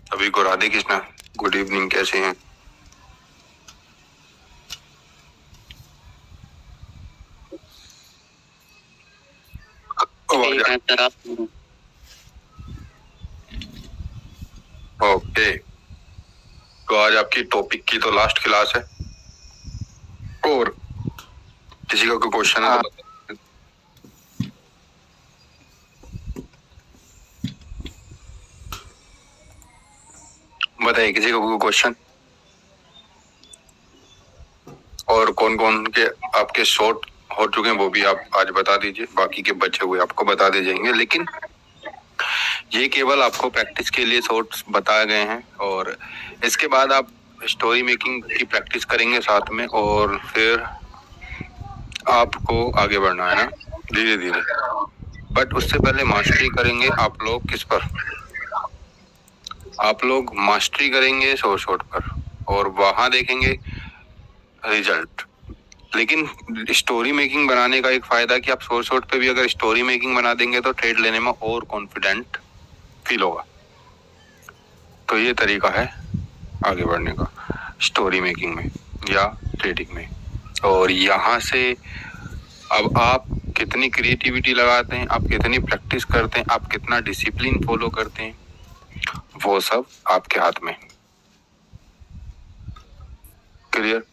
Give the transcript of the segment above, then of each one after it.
सभी को Radhe Krishna, good evening, कैसे हैं? ओके, तो आज आपकी टॉपिक की तो लास्ट क्लास है और किसी का कोई क्वेश्चन है तो बताइए, किसी का कोई क्वेश्चन? और कौन कौन के आपके शॉर्ट हो चुके हैं वो भी आप आज बता दीजिए, बाकी के बचे हुए आपको बता दिए जाएंगे, लेकिन ये केवल आपको प्रैक्टिस के लिए शॉर्ट्स बताए गए हैं और इसके बाद आप स्टोरी मेकिंग की प्रैक्टिस करेंगे साथ में और फिर आपको आगे बढ़ना है ना, धीरे धीरे। बट उससे पहले मास्टरी करेंगे आप लोग किस पर? आप लोग मास्टरी करेंगे शॉर्ट शॉर्ट पर और वहां देखेंगे रिजल्ट। लेकिन स्टोरी मेकिंग बनाने का एक फायदा कि आप शॉर्ट शॉर्ट पे भी अगर स्टोरी मेकिंग बना देंगे तो ट्रेड लेने में और कॉन्फिडेंट फील होगा। तो ये तरीका है आगे बढ़ने का स्टोरी मेकिंग में या ट्रेडिंग में। और यहाँ से अब आप कितनी क्रिएटिविटी लगाते हैं, आप कितनी प्रैक्टिस करते हैं, आप कितना डिसिप्लिन फॉलो करते हैं, वो सब आपके हाथ में। क्लियर?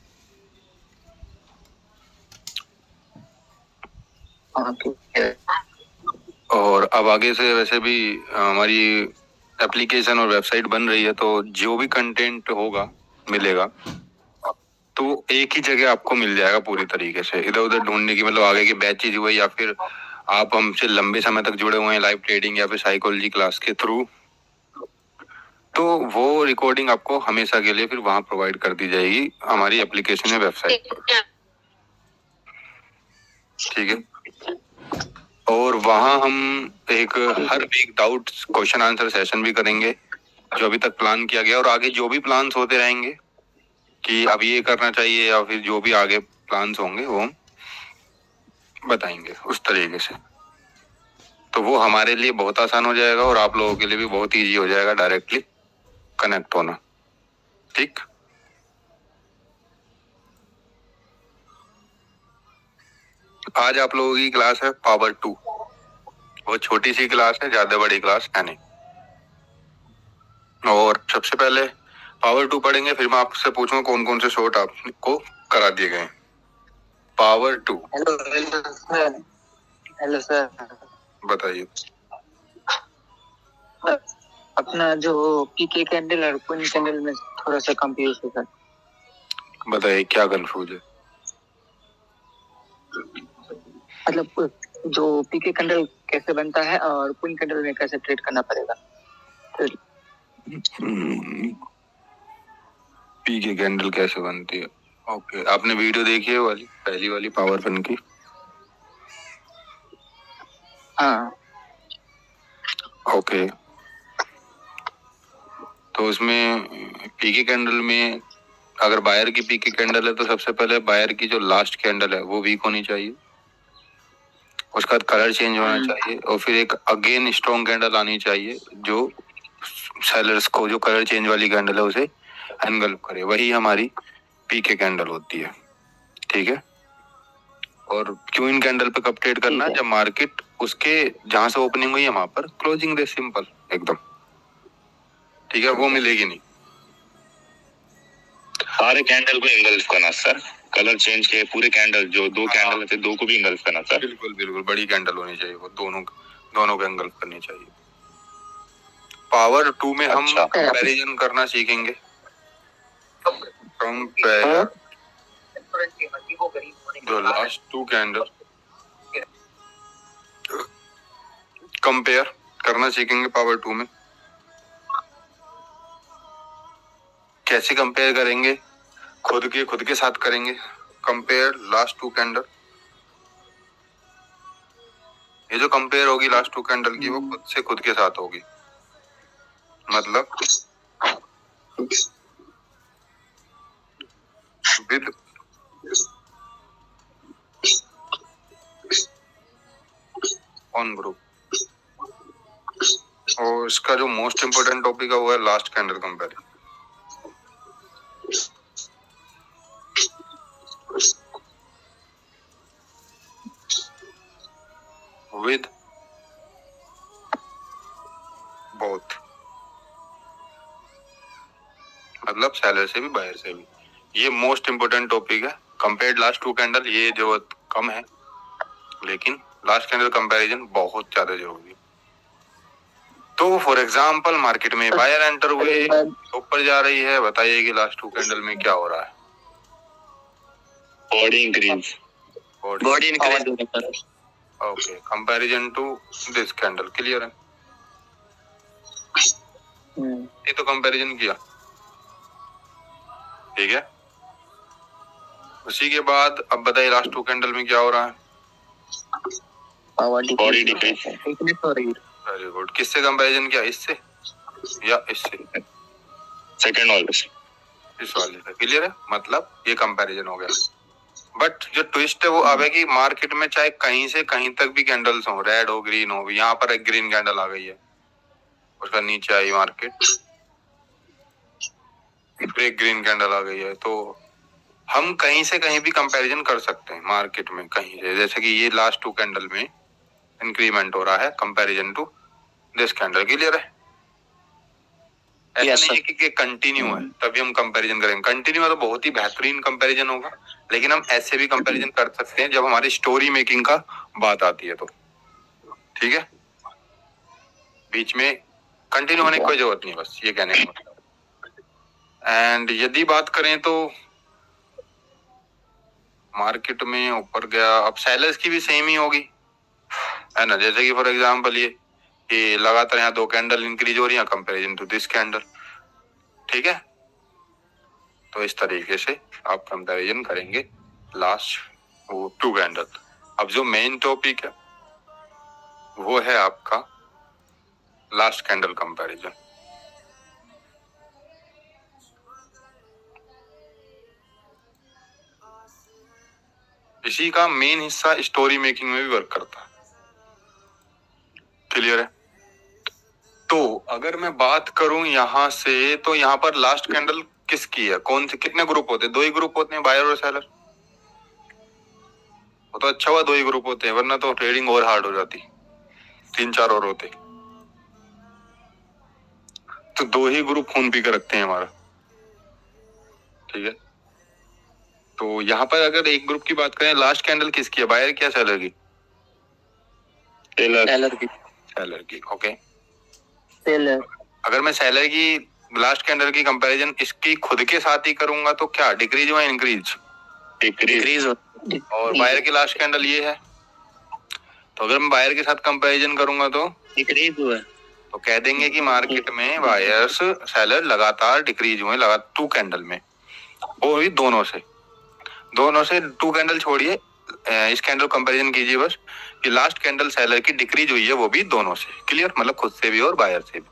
और अब आगे से वैसे भी हमारी एप्लीकेशन और वेबसाइट बन रही है, तो जो भी कंटेंट होगा मिलेगा तो एक ही जगह आपको मिल जाएगा पूरी तरीके से, इधर उधर ढूंढने की, मतलब आगे के बैचेज हुए या फिर आप हमसे लंबे समय तक जुड़े हुए हैं लाइव ट्रेडिंग या फिर साइकोलॉजी क्लास के थ्रू, तो वो रिकॉर्डिंग आपको हमेशा के लिए फिर वहां प्रोवाइड कर दी जाएगी हमारी एप्लीकेशन या वेबसाइट पर। ठीक है? और वहां हम एक हर week doubt question answer session भी करेंगे जो अभी तक प्लान किया गया, और आगे जो भी प्लान्स होते रहेंगे कि अब ये करना चाहिए या फिर जो भी आगे प्लान्स होंगे वो हम बताएंगे उस तरीके से। तो वो हमारे लिए बहुत आसान हो जाएगा और आप लोगों के लिए भी बहुत इजी हो जाएगा डायरेक्टली कनेक्ट होना। ठीक? आज आप लोगों की क्लास है पावर 2। वो छोटी सी क्लास है, ज्यादा बड़ी क्लास है नहीं। और सबसे पहले पावर 2 पढ़ेंगे, फिर मैं आपसे पूछूंगा कौन कौन से शॉर्ट आपको करा दिए गए। पावर 2। Hello sir. बताइए। अपना जो पीके कैंडल और पुन कैंडल में थोड़ा सा कंफ्यूज है सर। बताइए क्या कंफ्यूज है? मतलब जो पीके कैंडल कैसे बनता है और पुन कैंडल में कैसे ट्रेड करना पड़ेगा? पीके कैंडल कैसे बनती है? ओके, आपने वीडियो देखी है वाली पहली वाली पावर फन की? हाँ। ओके, तो उसमें पीके कैंडल में अगर बायर की पीके कैंडल है तो सबसे पहले बायर की जो लास्ट कैंडल है वो वीक होनी चाहिए, उसका कलर चेंज होना चाहिए और फिर एक अगेन स्ट्रॉन्ग कैंडल आनी चाहिए जो सेलर्स को जो कलर चेंज वाली कैंडल है उसे एनगल्फ करे, वही हमारी पीके कैंडल होती है। ठीक है? और क्यों इन कैंडल पे कब ट्रेड करना है? जब मार्केट उसके जहां से ओपनिंग हुई है वहां पर क्लोजिंग दे, सिंपल एकदम। ठीक है? वो मिलेगी नहीं। सारे कैंडल को इंगल्फ करना सर, कलर चेंज के पूरे कैंडल जो दो कैंडल थे दो को भी इंगल्फ करना सर। बिल्कुल बिल्कुल, बड़ी कैंडल होनी चाहिए, वो दोनों को इंगल्फ करनी चाहिए। पावर 2 में हम कंपैरिजन करना सीखेंगे। कंपेयर जो लास्ट 2 कैंडल कंपेयर करना सीखेंगे पावर 2 में। कैसे कंपेयर करेंगे? खुद के साथ करेंगे कंपेयर लास्ट 2 कैंडल। ये जो कंपेयर होगी लास्ट 2 कैंडल की वो खुद के साथ होगी, मतलब विद ऑन ग्रुप। और इसका जो मोस्ट इम्पोर्टेंट टॉपिक है वो है last candle comparison. With both, मतलब सेलर से भी बायर से भी। ये मोस्ट इम्पोर्टेंट टॉपिक है। कंपेयर्ड लास्ट टू कैंडल ये जरूरत कम है, लेकिन लास्ट कैंडल कंपैरिजन बहुत ज्यादा जरूरी है। तो फॉर एग्जांपल मार्केट में बायर एंटर हुए, ऊपर जा रही है, बताइए कि लास्ट टू कैंडल में क्या हो रहा है? Body increase, body increase. Okay, comparison to this candle, clear है? ये तो कंपैरिजन किया, ठीक है। उसी के बाद अब बताइए लास्ट टू कैंडल में क्या हो रहा है? बॉडी डिक्रीज हो रही है। Very good. किससे कंपैरिजन किया, इससे या इससे? सेकंड वाले से, इस वाले से, क्लियर है? मतलब ये कंपैरिजन हो गया। बट जो ट्विस्ट है वो अब है कि मार्केट में चाहे कहीं से कहीं तक भी कैंडल्स हो, रेड हो ग्रीन हो, यहाँ पर एक ग्रीन कैंडल आ गई है, उसका नीचे आई मार्केट, फिर एक ग्रीन कैंडल आ गई है, तो हम कहीं से कहीं भी कंपैरिजन कर सकते हैं मार्केट में कहीं से। जैसे कि ये लास्ट टू कैंडल में इंक्रीमेंट हो रहा है comparison to this candle, clear है? ऐसा नहीं है कि कंटिन्यू है तभी हम कंपैरिजन करेंगे। कंटिन्यू है तो बहुत ही बेहतरीन कंपैरिजन होगा, लेकिन हम ऐसे भी कंपैरिजन कर सकते हैं जब हमारी स्टोरी मेकिंग का बात आती है तो, ठीक है। बीच में कंटिन्यू होने की कोई जरूरत नहीं, बस ये कहने का मतलब। एंड यदि बात करें तो मार्केट में ऊपर गया, अब सेलर्स की भी सेम ही होगी, है ना। जैसे कि फॉर एग्जांपल ये लगातार यहाँ 2 कैंडल इंक्रीज हो रही है कंपैरिजन टू दिस कैंडल, ठीक है। तो इस तरीके से आप कंपैरिजन करेंगे लास्ट वो 2 कैंडल। अब जो मेन टॉपिक है वो है आपका लास्ट कैंडल कंपैरिजन। इसी का मेन हिस्सा स्टोरी मेकिंग में भी वर्क करता है, क्लियर है? तो अगर मैं बात करूं यहां से, तो यहाँ पर लास्ट कैंडल किसकी है, कौन से, कितने ग्रुप होते हैं? 2 ही ग्रुप होते हैं, बायर और सेलर। वो तो अच्छा हुआ 2 ही ग्रुप होते हैं, वरना तो ट्रेडिंग और हार्ड हो जाती, 3-4 और होते। तो 2 ही ग्रुप खून पी कर रखते हैं हमारा, ठीक है। तो यहाँ पर अगर एक ग्रुप की बात करें, लास्ट कैंडल किसकी है, बायर की या सेलर की? सेलर की, ओके। सेलर। अगर मैं सेलर की लास्ट कैंडल की कंपैरिजन इसकी खुद के साथ ही करूंगा तो क्या डिक्रीज हुआ, इंक्रीज? डिक्रीज। और बायर की लास्ट कैंडल ये है, तो अगर मैं बायर के साथ कंपैरिजन करूंगा तो डिक्रीज हुआ, तो कह देंगे कि मार्केट में बायर्स सेलर लगातार डिक्रीज हुए, लगातार 2 कैंडल में, वो भी दोनों से 2 कैंडल छोड़िए, इस कैंडल कंपैरिजन कीजिए बस कि लास्ट कैंडल सेलर की डिक्रीज हुई है, वो भी दोनों से, क्लियर? मतलब खुद से भी और बायर से भी।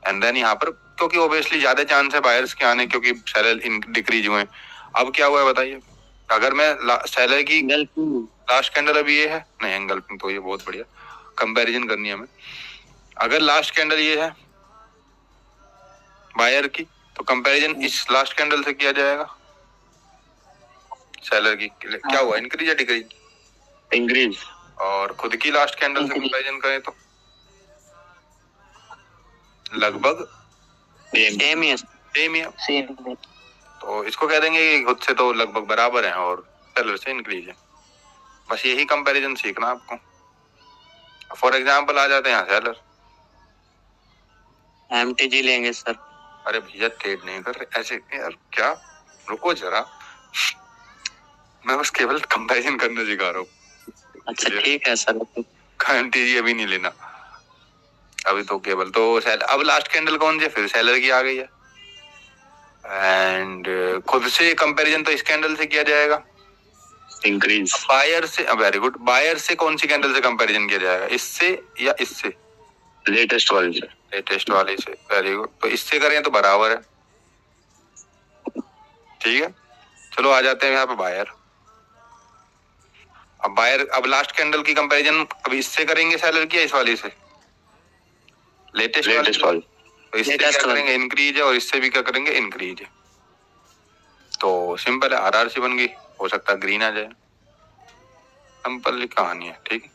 एंड देन यहाँ पर क्योंकि ऑब्वियसली ज्यादा चांस है बायर्स के आने, क्योंकि सेलर डिक्रीज हुए। अब क्या हुआ है बताइए, अगर मैं सेलर की लास्ट कैंडल अभी ये है, नहीं एंगल्फिंग तो ये बहुत बढ़िया कंपैरिजन करनी है हमें। अगर लास्ट कैंडल ये है बायर की, तो कंपैरिजन इस लास्ट कैंडल से किया जाएगा सेलर की, क्या हुआ, इंक्रीज या डिक्रीज? इंक्रीज। और खुद की लास्ट कैंडल से कंपैरिजन करें तो लगभग सेम ही है। तो इसको कह देंगे कि खुद से तो लगभग बराबर है और सेलर से इंक्रीज है। बस यही कंपैरिजन सीखना आपको। फॉर एग्जांपल आ जाते हैं सेलर, एमटीजी लेंगे सर। अरे भैया ट्रेड नहीं कर रहे ऐसे यार, क्या, रुको जरा, मैं बस केवल कंपैरिजन करना सिखा रहा हूँ। अच्छा ठीक है सर। एमटीजी अभी नहीं लेना, अभी तो केवल तो सेलर। अब लास्ट कैंडल कौन सी, फिर सेलर की आ गई है। एंड खुद से कंपैरिजन तो इस कैंडल से किया जाएगा, इंक्रीज। बायर से, वेरी गुड, बायर से कौन सी कैंडल से कंपैरिजन किया जाएगा, इससे या इससे? लेटेस्ट वाले से। लेटेस्ट वाले से, वेरी गुड। तो इससे करें तो बराबर है, ठीक है। चलो आ जाते हैं यहाँ पे बायर। अब बायर, अब लास्ट कैंडल की कंपैरिजन अब इससे करेंगे सेलर की या इस वाली से? लेटेस्ट लेटेस्ट वाली। तो इससे Latest क्या वाली। करेंगे इंक्रीज है, और इससे भी क्या करेंगे इंक्रीज है। तो सिंपल है, आरआरसी बन गई, हो सकता है ग्रीन आ जाए, सिंपल कहानी है, ठीक है।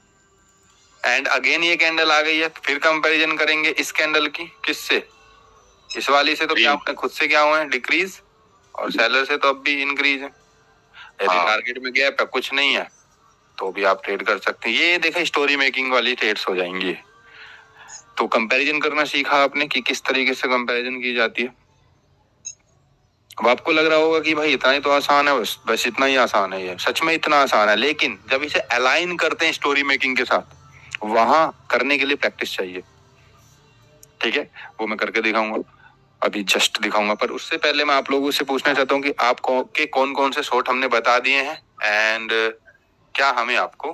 एंड अगेन ये कैंडल आ गई है, फिर कंपैरिजन करेंगे इस कैंडल की किससे, इस वाली से। तो क्या अपने खुद से क्या हुए हैं डिक्रीज, और सेलर से तो अब भी इंक्रीज है। यदि टारगेट में गैप है, कुछ नहीं है, तो भी आप ट्रेड कर सकते हैं। ये देखा स्टोरी मेकिंग वाली ट्रेड्स हो जाएंगी। तो कंपैरिजन करना सीखा आपने कि किस तरीके से कंपैरिजन की जाती है। अब आपको लग रहा होगा कि भाई इतना ही तो आसान है, बस इतना ही आसान है, ये सच में इतना आसान है। लेकिन जब इसे अलाइन करते हैं स्टोरी मेकिंग के साथ, वहां करने के लिए प्रैक्टिस चाहिए, ठीक है। वो मैं करके दिखाऊंगा, अभी जस्ट दिखाऊंगा। पर उससे पहले मैं आप लोगों से पूछना चाहता हूँ कि आपको के कौन कौन से शॉट हमने बता दिए हैं, एंड क्या हमें आपको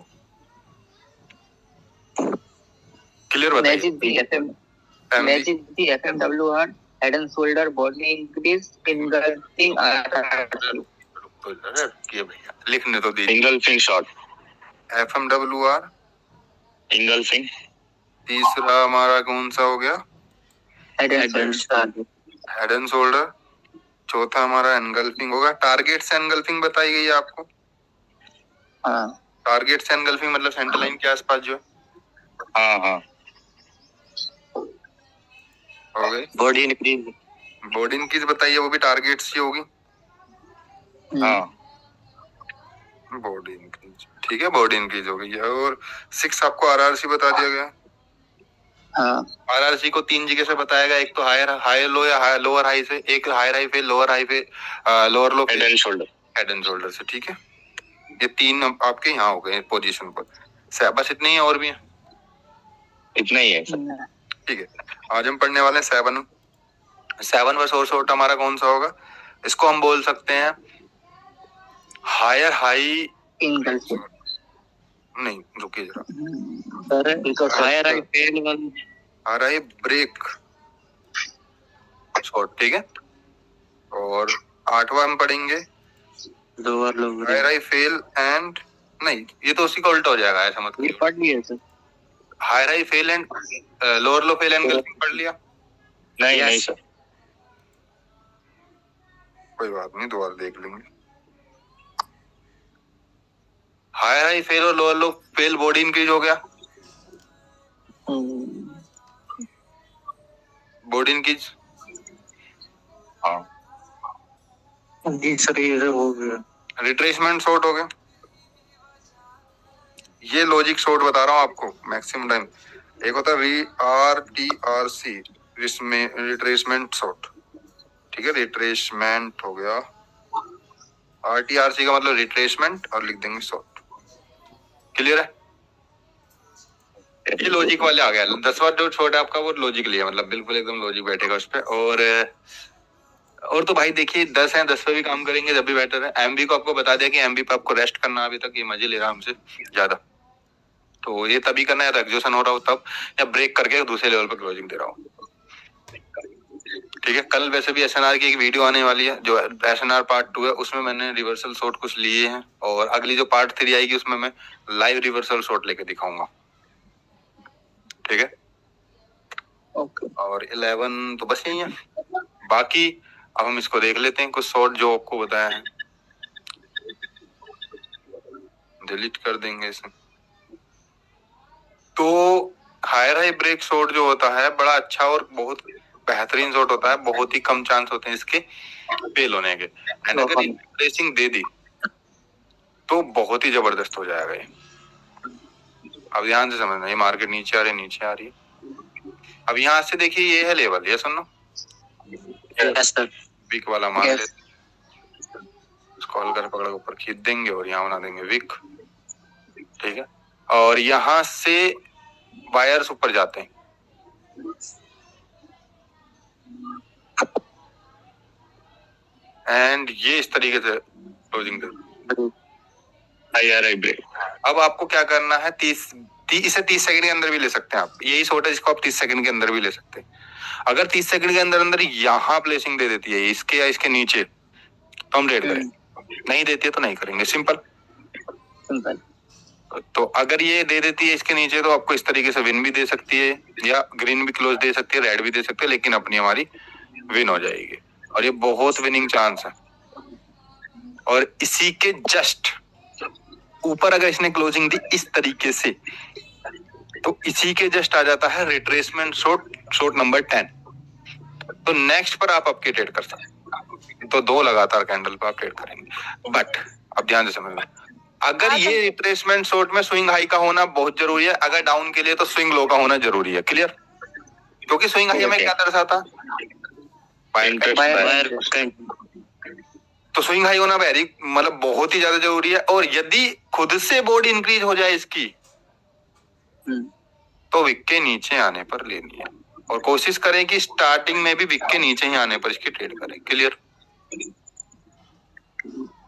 क्लियर बताइए। Magic the FMWR head and shoulder body increase engulfing ये भैया लिखने तो दीजिए। Engulfing shot, FMWR, engulfing. तीसरा हमारा कौन सा हो गया, head and shoulder। Head and shoulder, चौथा हमारा एनगल्फिंग होगा। टारगेट से एनगल्फिंग बताई गई है आपको। हाँ, टारगेट से एनगल्फिंग मतलब सेंटर लाइन के आसपास जो है। हाँ हाँ। हो गई। Body increase. बॉडी इंक्रीज बताइए, वो भी टारगेट से होगी। हाँ, बॉडी इंक्रीज, ठीक है, बॉडी इंक्रीज हो गई है। और 6 आपको आरआरसी बता दिया गया। हाँ, आरआरसी को 3 जगह से बताया गया, एक तो हायर हाई लो या लोअर हाई से, एक हायर हाई पे, लोअर हाई पे, lower low, head and shoulder. Head and shoulder से, ठीक है। ये 3 आपके यहाँ हो गए पोजीशन पर। बस इतने ही, और भी है, इतना ही है सर। ठीक है। आज हम पढ़ने वाले हैं 7 वर्स और शॉर्ट हमारा कौन सा होगा। इसको हम बोल सकते हैं हायर हाई इंगल्फिंग। नहीं, रुकिए जरा, higher high fail one. Higher high break short, ठीक है। और 8वां हम पढ़ेंगे lower lower. Higher high fail and, नहीं ये तो उसी का उल्टा हो जाएगा, ऐसा मत ये करिए। पढ़ लिया sir. Higher high fail and lower low fail engulfing पढ़ लिया। नहीं नहीं सर। कोई बात नहीं, दोबारा देख लेंगे। हायर हाई फेल और lower low fail body increase हो गया, बॉडी इंक्रीज। हाँ जी सर, ये हो गया। रिट्रेसमेंट शॉर्ट हो गया। ये लॉजिक शॉर्ट बता रहा हूँ आपको मैक्सिमम टाइम। एक होता है RTRC, रिट्रेसमेंट शॉर्ट, ठीक है। रिट्रेसमेंट हो गया, RTRC का मतलब रिट्रेसमेंट, और लिख देंगे शॉर्ट। क्लियर है, ये लॉजिक वाले आ गया। 10वां जो शॉर्ट है आपका वो लॉजिक लिया, मतलब बिल्कुल एकदम लॉजिक बैठेगा उस पर। और तो भाई देखिए 10 है, 10 पे भी काम करेंगे जब भी बेटर है। एमबी को आपको बता दिया कि एमबी पे आपको रेस्ट करना, अभी तक ये मजे ले रहा हमसे ज्यादा, तो ये तभी करना है एक्सोशन हो रहा हो तब, या ब्रेक करके दूसरे लेवल पर क्लोजिंग दे रहा हूँ, ठीक है। कल वैसे भी एसएनआर की एक वीडियो आने वाली है, जो एसएनआर पार्ट 2 है, उसमें मैंने रिवर्सल शॉट कुछ लिए हैं, और अगली जो पार्ट 3 आएगी उसमें मैं लाइव रिवर्सल शॉट लेके दिखाऊंगा, ठीक है। ओके। और 11 तो बस यही है। बाकी अब हम इसको देख लेते हैं, कुछ शॉट जो आपको बताया है, डिलीट कर देंगे इसे। तो हायर हाई ब्रेक शॉट जो होता है बड़ा अच्छा और बहुत बेहतरीन शॉट होता है, बहुत ही कम चांस होते हैं इसके फेल होने के। एंड अगर रेसिंग दे दी तो बहुत ही जबरदस्त हो जाएगा ये। अब ध्यान से समझना, ये मार्केट नीचे आ रही है, नीचे आ रही है। अब यहाँ से देखिए ये है लेवल, ये सुनो, वीक वाला मान Yes. लेते, स्क्रॉल कर पकड़ ऊपर खींच देंगे और यहाँ बना देंगे वीक, ठीक है। और यहाँ से बायर्स ऊपर जाते हैं, एंड ये इस तरीके से क्लोजिंग दे। Higher high break. अब आपको क्या करना है, इसे 30 सेकंड के अंदर भी ले सकते हैं आप। यही शॉर्ट है जिसको आप 30 सेकंड के अंदर भी ले सकते हैं। अगर 30 सेकंड के अंदर अंदर यहाँ प्लेसिंग दे देती है इसके या इसके नीचे, तो हम रेड करें, नहीं देती है तो नहीं करेंगे, सिंपल। तो अगर ये दे देती है इसके नीचे तो आपको इस तरीके से विन भी दे सकती है या ग्रीन भी क्लोज दे सकती है, रेड भी दे सकती है, लेकिन अपनी हमारी विन हो जाएगी और ये बहुत विनिंग चांस है। और इसी के जस्ट ऊपर अगर इसने क्लोजिंग दी इस तरीके से तो इसी के जस्ट आ जाता है रिट्रेसमेंट शॉट नंबर 10। तो नेक्स्ट पर आप अपके ट्रेड कर सकते हैं। तो 2 लगातार कैंडल पर आप ट्रेड करेंगे। बट अब ध्यान से समझना, अगर ये रिट्रेसमेंट शॉट में स्विंग हाई का होना बहुत जरूरी है, अगर डाउन के लिए तो स्विंग लो का होना जरूरी है। क्लियर? क्योंकि स्विंग हाई में क्या दर्शाता, तो स्विंग हाई होना वेरी मतलब बहुत ही ज्यादा जरूरी है। और यदि खुद से बोर्ड इंक्रीज हो जाए इसकी तो विक के नीचे आने पर लेनी है और कोशिश करें कि स्टार्टिंग में भी विक के नीचे ही आने पर इसकी ट्रेड करें। क्लियर?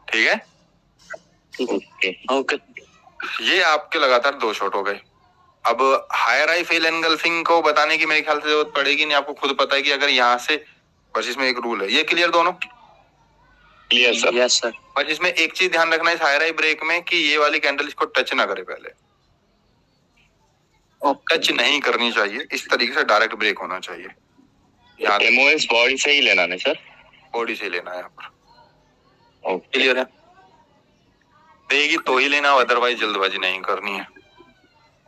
ठीक है? ओके। ये आपके लगातार 2 शॉट हो गए। अब हायर आई फेल एनगल्फिंग को बताने की मेरे ख्याल से जरूरत पड़ेगी नहीं, आपको खुद पता है कि अगर यहाँ से बस इसमें एक रूल है। ये क्लियर दोनों? Clear sir. Yes sir. बस इसमें एक चीज ध्यान रखना है इस हायर आई ब्रेक में कि ये वाली कैंडल इसको टच ना करे, पहले टच नहीं करनी चाहिए। इस तरीके से डायरेक्ट ब्रेक होना चाहिए। एमओएस बॉडी से ही लेना है सर, बॉडी से लेना है यहाँ पर। ओके क्लियर है? देगी तो ही लेना, अदरवाइज जल्दबाजी नहीं करनी है।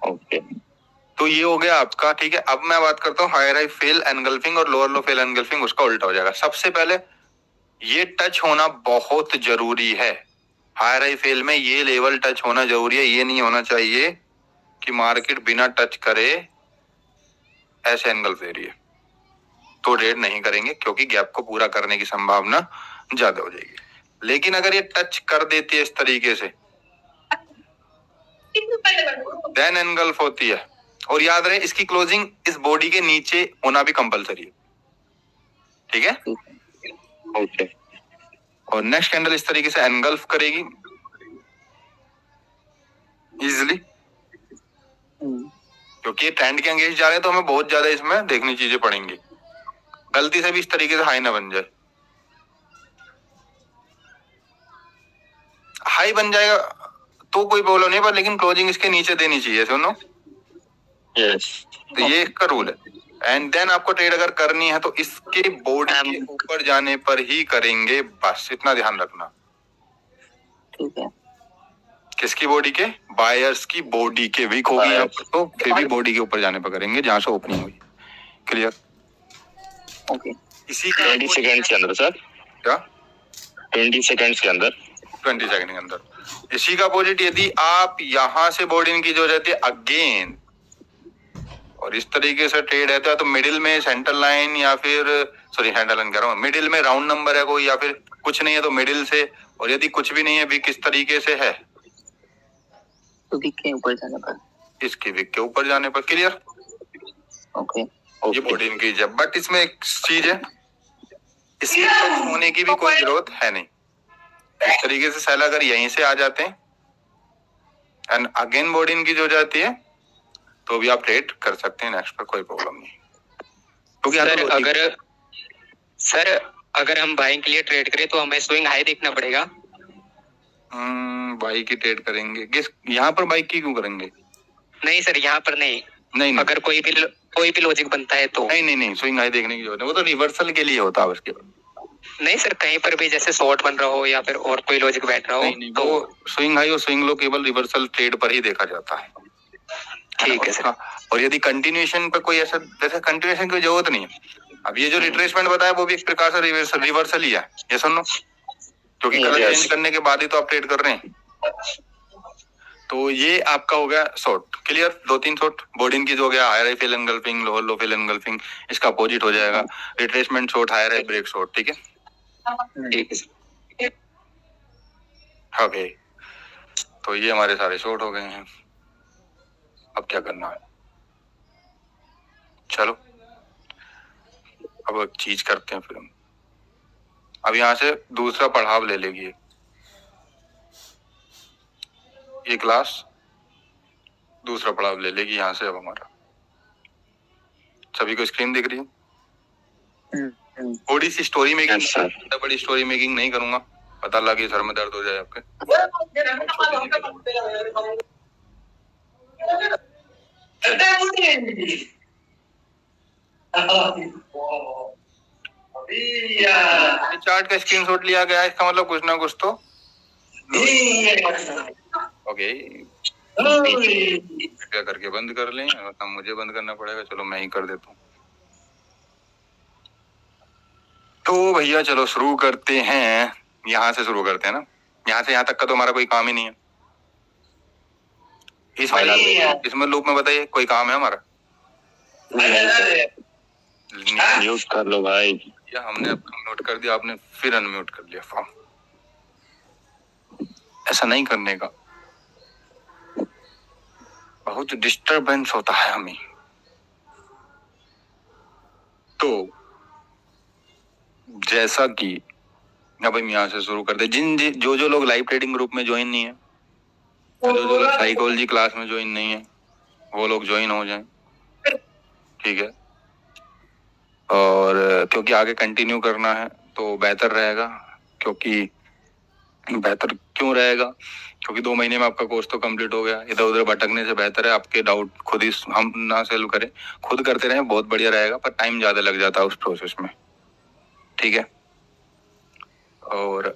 ओके। तो ये हो गया आपका। ठीक है, अब मैं बात करता हूँ हायर हाई फेल एनगल्फिंग और लोअर लो फेल एनगल्फिंग, उसका उल्टा हो जाएगा। सबसे पहले ये टच होना बहुत जरूरी है। हायर हाई फेल में ये लेवल टच होना जरूरी है। ये नहीं होना चाहिए कि मार्केट बिना टच करे ऐसे एंगल दे रही है तो ट्रेड नहीं करेंगे, क्योंकि गैप को पूरा करने की संभावना ज्यादा हो जाएगी। लेकिन अगर ये टच कर देती है इस तरीके से देन एनगल्फ होती है। और याद रहे इसकी क्लोजिंग इस बॉडी के नीचे होना भी कंपलसरी है। ठीक है? ओके। और नेक्स्ट कैंडल इस तरीके से एनगल्फ करेगी इजिली, क्योंकि ये ट्रेंड के अंगेंस्ट जा रहे हैं तो हमें बहुत ज्यादा इसमें देखनी चीजें पड़ेंगी। गलती से भी इस तरीके से हाई ना बन जाए। हाई बन जाएगा तो कोई प्रॉब्लम नहीं, पर लेकिन क्लोजिंग इसके नीचे देनी चाहिए। सुनो, यस। तो ये इसका रूल है। एंड देन आपको ट्रेड अगर करनी है तो इसके बॉडी के ऊपर जाने पर ही करेंगे, बस इतना ध्यान रखना। ठीक है। किसकी बॉडी के? बायर्स की बॉडी के। वीक होगी यहाँ पर तो फिर भी बॉडी के ऊपर जाने पर करेंगे जहां से ओपनिंग हुई। क्लियर? ओके। इसी का 20 सेकंड्स के अंदर सर, क्या 20 सेकंड्स के अंदर, 20 सेकंड के अंदर इसी का अपोजिट यदि आप यहां से बॉडी इंक्रीज हो जाती है अगेन और इस तरीके से ट्रेड रहता है तो मिडिल में सेंटर लाइन या फिर सेंटर लाइन कह रहा हूँ, मिडिल में राउंड नंबर है कोई या फिर कुछ नहीं है तो मिडिल से, और यदि कुछ भी नहीं है भी किस तरीके से है तो विक के ऊपर जाने पर, इसकी विक के ऊपर जाने पर। क्लियर? ओके। ये बॉडी इंक्रीज है। बट इसमें एक चीज है, इसमें टच होने की भी कोई जरूरत है नहीं। इस तरीके से सेल अगर यहीं से आ जाते हैं एंड अगेन बॉडी इंक्रीज हो जाती है तो भी आप ट्रेड कर सकते हैं नेक्स्ट पर, कोई प्रॉब्लम नहीं। क्योंकि सर अगर हम बाइंग के लिए ट्रेड करें तो हमें स्विंग हाई देखना पड़ेगा। बाई की ट्रेड करेंगे किस यहाँ पर? बाई की क्यों करेंगे? नहीं सर, यहाँ पर नहीं। नहीं अगर कोई भी लॉजिक बनता है तो नहीं स्विंग हाई देखने की जरूरत है, वो तो रिवर्सल के लिए होता है उसके बाद। नहीं सर, कहीं पर भी जैसे शॉर्ट बन रहा हो या फिर और कोई लॉजिक बैठ रहा हो तो स्विंग हाई और स्विंग लो केवल रिवर्सल ट्रेड पर ही देखा जाता है। ठीक है सर। और यदि कंटिन्यूएशन पर कोई ऐसा जैसे कंटिन्यूएशन की जरूरत नहीं है। अब ये जो रिट्रेसमेंट बताया वो भी एक प्रकार से रिवर्सल ही है, ये सुनो, क्योंकि कलर चेंज करने के बाद ही तो आप ट्रेड कर रहे हैं। तो ये आपका हो गया short. Clear? 2-3 short body increase हो गया, higher high fail engulfing, lower low fail engulfing, इसका अपोजिट हो जाएगा retracement short, higher high break short. ठीक है? ठीक है सर। ओके, तो ये हमारे सारे शॉर्ट हो गए हैं। अब क्या करना है? चलो अब एक चीज करते हैं फिर हम। अब यहाँ से दूसरा पढ़ाव ले लेगी ये क्लास, दूसरा पढ़ाव ले लेगी यहाँ से। अब हमारा सभी को स्क्रीन दिख रही है? थोड़ी सी स्टोरी मेकिंग, yes, बड़ी स्टोरी मेकिंग नहीं करूंगा, पता लगे सर में दर्द हो जाए आपके। चार्ट का स्क्रीनशॉट लिया गया है, इसका मतलब कुछ ना कुछ तो ओके। कृपया करके बंद कर लें, वरना मुझे बंद करना पड़ेगा। चलो मैं ही कर देता हूँ। तो भैया चलो शुरू करते हैं, यहाँ से शुरू करते हैं ना। यहाँ से यहाँ तक का तो हमारा कोई काम ही नहीं है। इसमें लूप में बताइए कोई काम है हमारा? म्यूट कर लो भाई। या हमने म्यूट कर दिया, आपने फिर अनम्यूट कर लिया। फॉर्म ऐसा नहीं करने का, बहुत डिस्टरबेंस होता है हमें। तो जैसा कि अब हम यहाँ से शुरू करते, जो लोग लाइव ट्रेडिंग ग्रुप में ज्वाइन नहीं है, जो लोग साइकोलॉजी क्लास में ज्वाइन नहीं है, वो लोग ज्वाइन हो जाएं, ठीक है। और क्योंकि आगे कंटिन्यू करना है तो बेहतर रहेगा। क्योंकि बेहतर क्यों रहेगा? क्योंकि 2 महीने में आपका कोर्स तो कंप्लीट हो गया। इधर उधर भटकने से बेहतर है आपके डाउट खुद ही हम ना सॉल्व करें, खुद करते रहें, बहुत बढ़िया रहेगा। पर टाइम ज्यादा लग जाता है उस प्रोसेस में, ठीक है। और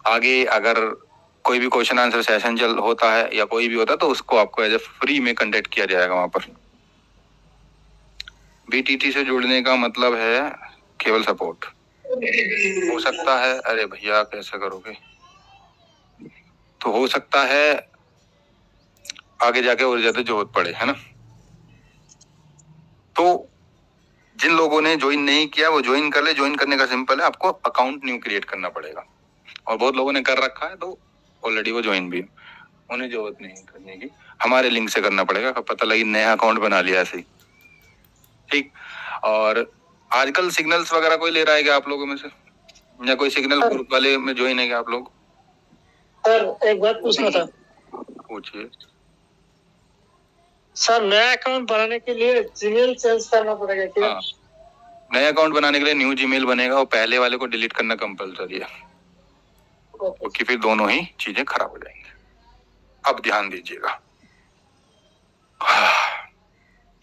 आगे अगर कोई भी क्वेश्चन आंसर सेशन चल होता है या कोई भी होता है तो उसको आपको एज ए फ्री में कंडक्ट किया जाएगा वहां पर। बीटीटी से जुड़ने का मतलब है केवल सपोर्ट हो सकता है। अरे भैया कैसे करोगे? तो हो सकता है आगे जाके और ज्यादा जरूरत पड़े, है ना। तो जिन लोगों ने ज्वाइन नहीं किया वो ज्वाइन कर ले। ज्वाइन करने का सिंपल है, आपको अकाउंट न्यू क्रिएट करना पड़ेगा। और बहुत लोगों ने कर रखा है तो ऑलरेडी वो ज्वाइन भी, उन्हें जरूरत नहीं करने की। हमारे लिंक से करना पड़ेगा, पता लगी नया अकाउंट बना लिया ऐसे ही, ठीक। और आजकल सिग्नल्स वगैरह कोई ले रहा है क्या आप लोगों में से, या कोई सिग्नल ग्रुप वाले में ज्वाइन है क्या आप लोग? सर एक बात पूछना था। पूछिए सर, नया अकाउंट बनाने के लिए जीमेल चेंज करना पड़ेगा क्या? हाँ, नया अकाउंट बनाने के लिए न्यू जीमेल बनेगा और पहले वाले को डिलीट करना कंपलसरी है, क्योंकि फिर दोनों ही चीजें खराब हो जाएंगी। अब ध्यान दीजिएगा।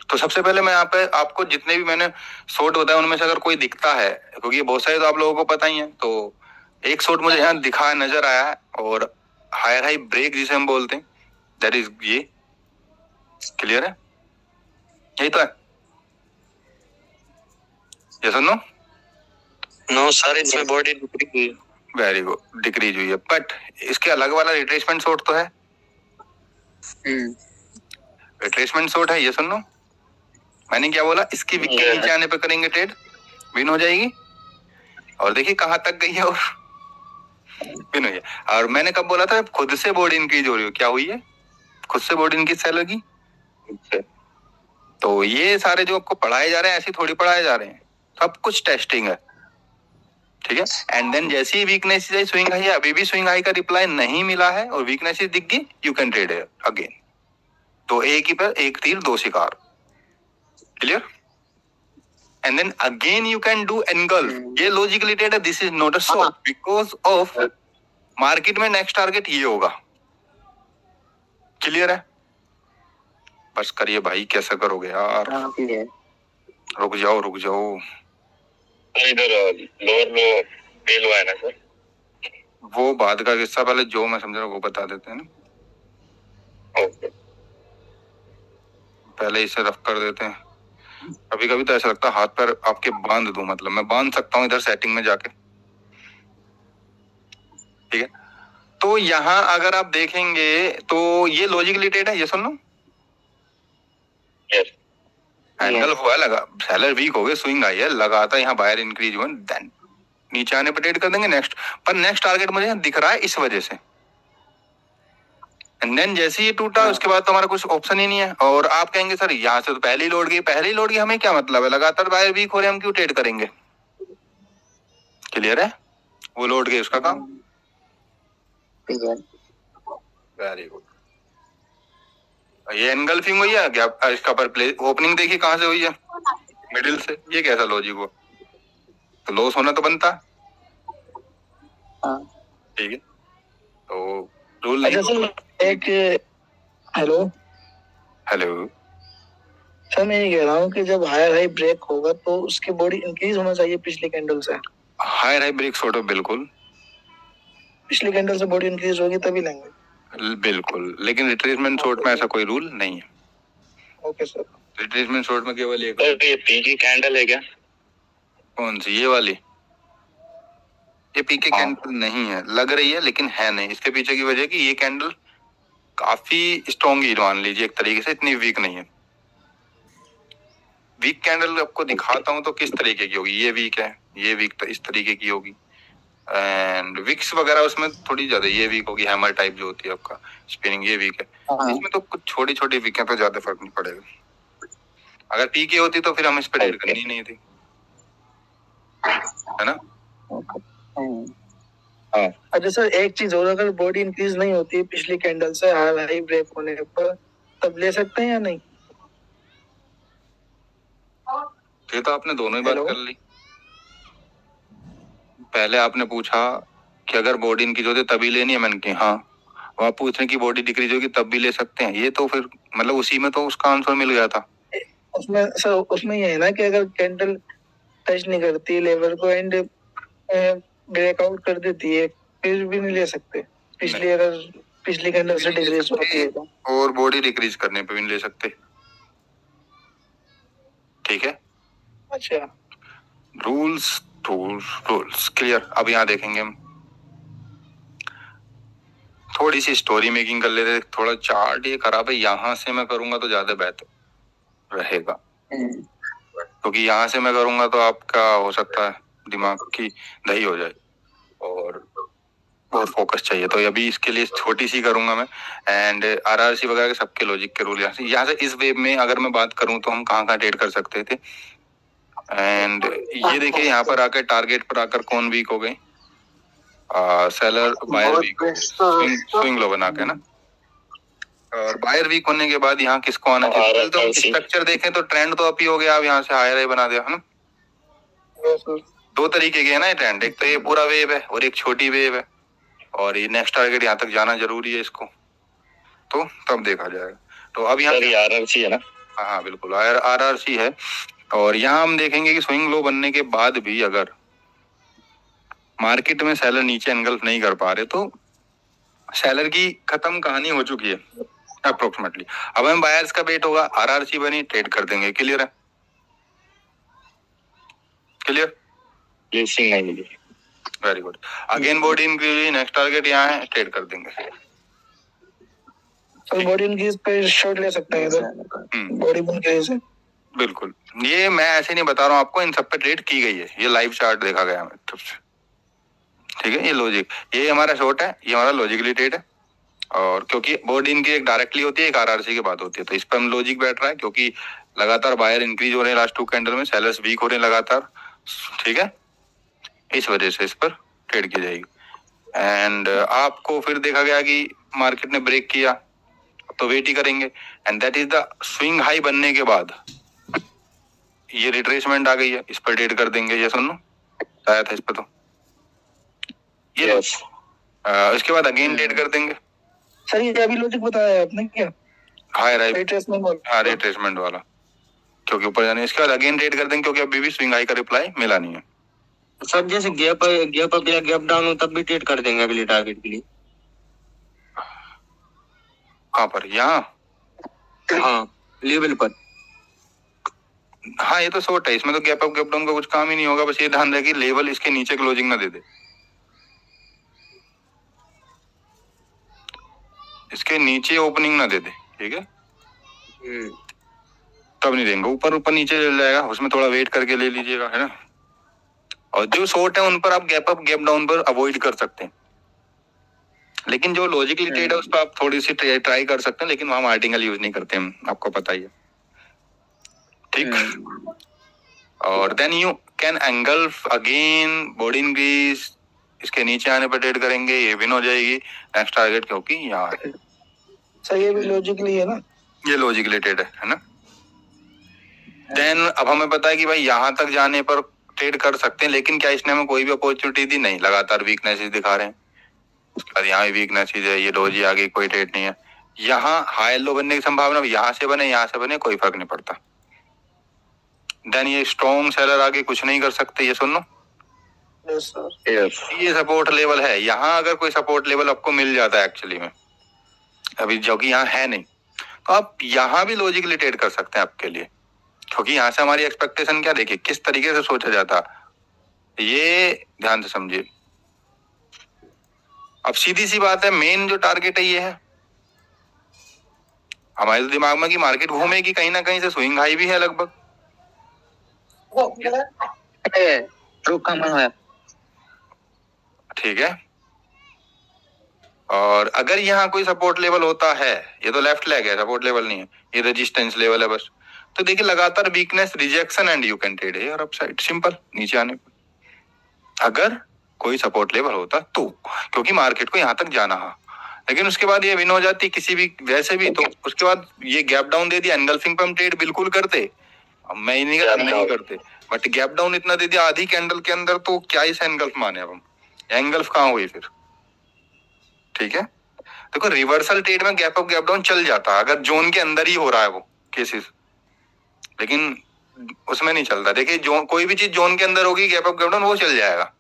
तो सबसे पहले मैं यहाँ पे आपको जितने भी मैंने शॉर्ट बताया उनमें से अगर कोई दिखता है, क्योंकि बहुत सारे तो आप लोगों को पता ही है, तो एक शॉर्ट मुझे यहाँ दिखा नजर आया है, और हायर हाई ब्रेक जिसे हम बोलते हैं, दैट इज ये। क्लियर है? यही तो है। ये सुनो। नो सर, इसमें बॉडी वेरी गुड, डिक्रीज हुई है, बट इसके अलग वाला रिट्रेसमेंट शॉर्ट तो है। रिट्रेसमेंट शॉर्ट है, ये सुन लो। मैंने क्या बोला? इसकी विक के नीचे आने पे करेंगे ट्रेड, विन हो जाएगी। और देखिए कहां तक गई है, और विन हुई है। और मैंने कब बोला था? खुद से बॉडी इंक्रीज हो रही हो। क्या हुई है? खुद से बॉडी इंक्रीज सेलर की। तो ये सारे जो आपको पढ़ाए जा रहे हैं ऐसे थोड़ी पढ़ाए जा रहे हैं, सब कुछ टेस्टिंग है, ठीक है। एंड देन जैसी वीकनेस स्विंग हाई, अभी भी स्विंग हाई का रिप्लाई नहीं मिला है और वीकनेस दिख गई, यू कैन ट्रेड अगेन। तो एक ही पर एक तीर दो शिकार। Clear? And then again you can do engulf. ये लॉजिकली ट्रेड है, this is not a short, because of market में नेक्स्ट टारगेट ये होगा। क्लियर है? बस करिए भाई, कैसे करोगे यार? रुक जाओ रुक जाओ। इधर लोअर लो फेल हुआ है ना सर? वो बाद का किस्सा, पहले जो मैं समझ रहा हूँ वो बता देते हैं ना। ओके। पहले इसे रफ कर देते हैं। कभी कभी तो ऐसा लगता है हाथ पैर आपके बांध दूं, मतलब मैं बांध सकता हूँ इधर सेटिंग में जाके, ठीक है। तो यहाँ अगर आप देखेंगे तो ये लॉजिकली ट्रेड है, ये सुन लो। एंगल हुआ लगा, सेलर वीक हो गए, स्विंग आई है, लगाता यहाँ बायर इंक्रीज हुआ, देन नीचे आने पर ट्रेड कर देंगे नेक्स्ट। पर नेक्स्ट टारगेट मुझे यहाँ दिख रहा है इस वजह से। एंड देन जैसे ये टूटा उसके बाद तो हमारा कुछ ऑप्शन ही नहीं है। और आप कहेंगे सर यहाँ से तो पहले ही लोड गई, हमें क्या मतलब है? लगातार बायर वीक हो रहे, हम क्यों ट्रेड करेंगे? क्लियर है? वो लोड गई, उसका काम। Very good. ये एनगल्फिंग हुई है क्या? इसका पर प्ले ओपनिंग देखिए कहां से हुई है, मिडिल से। ये कैसा लॉजिक हुआ? तो लॉस होना तो बनता, ठीक है। तो रूल नहीं। एक हेलो हेलो, सर मैं ये कह रहा हूँ कि जब हायर हाई ब्रेक होगा तो उसकी बॉडी इंक्रीज होना चाहिए पिछली कैंडल से। Higher high break sort of, बिल्कुल पिछली कैंडल से बॉडी इंक्रीज होगी तभी लेंगे। बिल्कुल, लेकिन रिट्रेसमेंट शॉर्ट में ऐसा कोई रूल नहीं है। Okay sir. रिट्रेसमेंट शॉर्ट में केवल एक, तो ये पी की कैंडल है क्या? कौन सी, ये वाली? ये पीके हाँ। कैंडल नहीं है, लग रही है लेकिन है नहीं। इसके पीछे की वजह कि ये कैंडल काफी स्ट्रॉन्ग ही मान लीजिए एक तरीके से, इतनी वीक नहीं है। वीक कैंडल आपको दिखाता हूं तो किस तरीके की होगी। ये वीक है, ये वीक तो इस तरीके की होगी, एंड विक्स वगैरह उसमें थोड़ी ज्यादा ये वीक होगी। हैमर टाइप जो होती है आपका स्पिनिंग, ये वीक है। इसमें तो कुछ छोटी छोटी वीक है तो ज्यादा फर्क नहीं पड़ेगा। अगर पीके होती तो फिर हम इस पर ट्रेड करनी ही नहीं थी, है ना? अच्छा सर एक चीज और, अगर बॉडी इंक्रीज नहीं होती पिछली कैंडल से हायर हाई ब्रेक होने पर तब ले सकते हैं या नहीं? ये तो आपने दोनों ही बात Hello? कर ली। पहले आपने पूछा कि अगर बॉडी इंक्रीज होती तभी लेनी है, मैंने कहा हाँ। और आप पूछ रहे हैं कि बॉडी डिक्रीज होगी तब भी ले सकते हैं, ये तो फिर मतलब उसी में तो उसका आंसर मिल गया था। उसमें सर उसमें ये है ना कि अगर कैंडल टच नहीं करती लेवल को एंड ब्रेकआउट कर देती है फिर भी नहीं ले सकते पिछली, अगर पिछली कैंडल से डिक्रीज होती है तो। और बॉडी डिक्रीज करने पे भी नहीं ले सकते, ठीक है? अच्छा रूल्स रूल्स रूल्स क्लियर। अब यहाँ देखेंगे हम, थोड़ी सी स्टोरी मेकिंग कर लेते। थोड़ा चार्ट ये खराब है, यहाँ से मैं करूंगा तो ज्यादा बेहतर रहेगा, क्योंकि यहाँ से मैं करूंगा तो आपका हो सकता है दिमाग की दही हो जाए और बहुत फोकस चाहिए। तो अभी इसके लिए छोटी सी करूंगा मैं, एंड आरआरसी वगैरह के सबके लॉजिक के रूल यहाँ से इस वेब में अगर मैं बात करूं तो हम कहाँ कहाँ ट्रेड कर सकते थे। एंड ये देखिए यहाँ पर आकर टारगेट पर आकर कौन वीक हो गए, seller buyer weak, swing low बना के ना। और बायर वीक होने के बाद यहाँ किसको आना चाहिए? तो स्ट्रक्चर देखें तो ट्रेंड तो अप ही हो गया, अब यहाँ से हायर हाई बना दिया है ना। दो तरीके के है ना ये ट्रेंड, एक तो ये पूरा वेव है और एक छोटी वेव है, और ये नेक्स्ट टारगेट यहाँ तक जाना जरूरी है इसको, तो तब देखा जाएगा। तो अब यहाँ आरआरसी है ना? हाँ बिल्कुल आरआरसी है। और यहाँ हम देखेंगे कि स्विंग लो बनने के बाद भी अगर मार्केट में सेलर नीचे एनगल्फ नहीं कर पा रहे तो सेलर की खत्म कहानी हो चुकी है अप्रोक्सीमेटली। अब हमें बायर्स का वेट होगा, आरआरसी बनी, ट्रेड कर देंगे। क्लियर है? क्लियर? प्लेसिंग नहीं मिली। Very good. Again body increase, next target यहाँ है, ट्रेड कर देंगे। सर बॉडी इंक्रीज पे शॉर्ट ले सकते हैं सर, बॉडी इंक्रीज है। बिल्कुल, ये मैं ऐसे नहीं बता रहा हूँ आपको, इन सब पे ट्रेड की गई है, ये लाइव चार्ट देखा गया मेरी तरफ से, ठीक है? ये लॉजिक, ये हमारा शॉर्ट है, ये हमारा लॉजिकली ट्रेड है। और क्योंकि बॉडी इनकी एक डायरेक्टली होती है, एक आरआरसी की बात होती है, तो इस पर हम लॉजिक बैठ रहा है, क्योंकि लगातार बायर इंक्रीज हो रहे हैं लास्ट 2 कैंडल में, सेलर्स वीक हो रहे हैं लगातार, ठीक है? इस वजह से इस पर ट्रेड की जाएगी। एंड आपको फिर देखा गया कि मार्केट ने ब्रेक किया तो वेट ही करेंगे, and that is the swing high बनने के बाद ये रिट्रेसमेंट आ गई है, इस पर ट्रेड कर देंगे। ये सुनो आया था इस पर, तो ये इसके बाद अगेन ट्रेड कर देंगे। सर ये अभी लॉजिक बताया आपने क्या? हाई राइट, रिट्रेसमेंट वाला, क्योंकि ऊपर जाने, इसके बाद अगेन ट्रेड कर देंगे, क्योंकि अभी भी स्विंग हाई का रिप्लाई मिला नहीं है। सर जैसे गैप अप या गैप डाउन हो तब भी ट्रेड कर देंगे अगले टारगेट के लिए? कहाँ पर? यहाँ? हाँ लेवल पर। हाँ ये तो शॉर्ट है, इसमें तो गैप अप गैप डाउन का कुछ काम ही नहीं होगा, बस ये ध्यान रहे कि लेवल इसके नीचे क्लोजिंग ना दे दे, इसके नीचे ओपनिंग ना दे दे, ठीक है? तब नहीं देंगे, ऊपर ऊपर नीचे ले जाएगा, उसमें थोड़ा वेट करके ले लीजिएगा, है ना? और जो शॉर्ट है उन पर आप गैप अप गैप डाउन पर अवॉइड कर सकते हैं, लेकिन जो लॉजिकली ट्रेड है उस पर आप थोड़ी सी ट्राई कर सकते हैं, लेकिन वहां मार्टिंगल यूज नहीं करते हम, आपको पता ही है, ठीक? और then you can engulf again body increase, इसके नीचे आने पर ट्रेड करेंगे, ये विन हो जाएगी नेक्स्ट टारगेट, क्योंकि यहाँ है। सर ये भी लॉजिकली है ना? ये लॉजिकली ट्रेड है ना? देन अब हमें पता है कि भाई यहाँ तक जाने पर ट्रेड कर सकते हैं, लेकिन क्या इसने हमें कोई भी अपॉर्चुनिटी दी? नहीं, लगातार वीकनेसेस दिखा रहे हैं। उसके बाद यहाँ भी वीकनेसेस है, ये डोजी आ गई, कोई ट्रेड नहीं है। यहाँ हाई लो बनने की संभावना यहाँ से बने कोई फर्क नहीं पड़ता। देन ये स्ट्रॉन्ग सेलर आगे कुछ नहीं कर सकते, ये सुन लो। Yes sir. यस ये सपोर्ट लेवल है, यहाँ अगर कोई सपोर्ट लेवल आपको मिल जाता है एक्चुअली में, अभी जो कि यहाँ है नहीं, तो आप यहाँ भी लॉजिकली ट्रेड कर सकते हैं आपके लिए, क्योंकि यहाँ से हमारी एक्सपेक्टेशन क्या, देखिए किस तरीके से सोचा जाता, ये ध्यान से समझिए। अब सीधी सी बात है, मेन जो टारगेट है ये है हमारे तो दिमाग में कि मार्केट घूमेगी कहीं ना कहीं से, स्विंग हाई भी है लगभग, रुक का मन हुआ। ठीक है। और अगर यहाँ कोई सपोर्ट लेवल होता है, ये तो लेफ्ट लेग है, सपोर्ट लेवल नहीं है, ये रेजिस्टेंस लेवल है बस, तो देखिए लगातार weakness, rejection and you can trade here upside, simple, नीचे आने पर अगर कोई सपोर्ट लेवल होता तो, क्योंकि मार्केट को यहाँ तक जाना है, लेकिन उसके बाद ये विन हो जाती किसी भी वैसे भी, तो उसके बाद ये गैप डाउन दे दिया, एनगल्फिंग पे हम ट्रेड बिल्कुल करते, अब मैं नहीं कहता नहीं करते, बट गैप डाउन इतना दे दिया आधी कैंडल के अंदर, तो क्या इसे एनगल्फ माने अब हम, एनगल्फ कहाँ हुई फिर, ठीक है। देखो रिवर्सल ट्रेड में गैप अप गैप डाउन चल जाता है अगर जोन के अंदर ही हो रहा है वो केसेस, लेकिन उसमें नहीं चलता। देखिए जो कोई भी चीज जोन के अंदर होगी, गैप अप गैप डाउन वो चल जाएगा,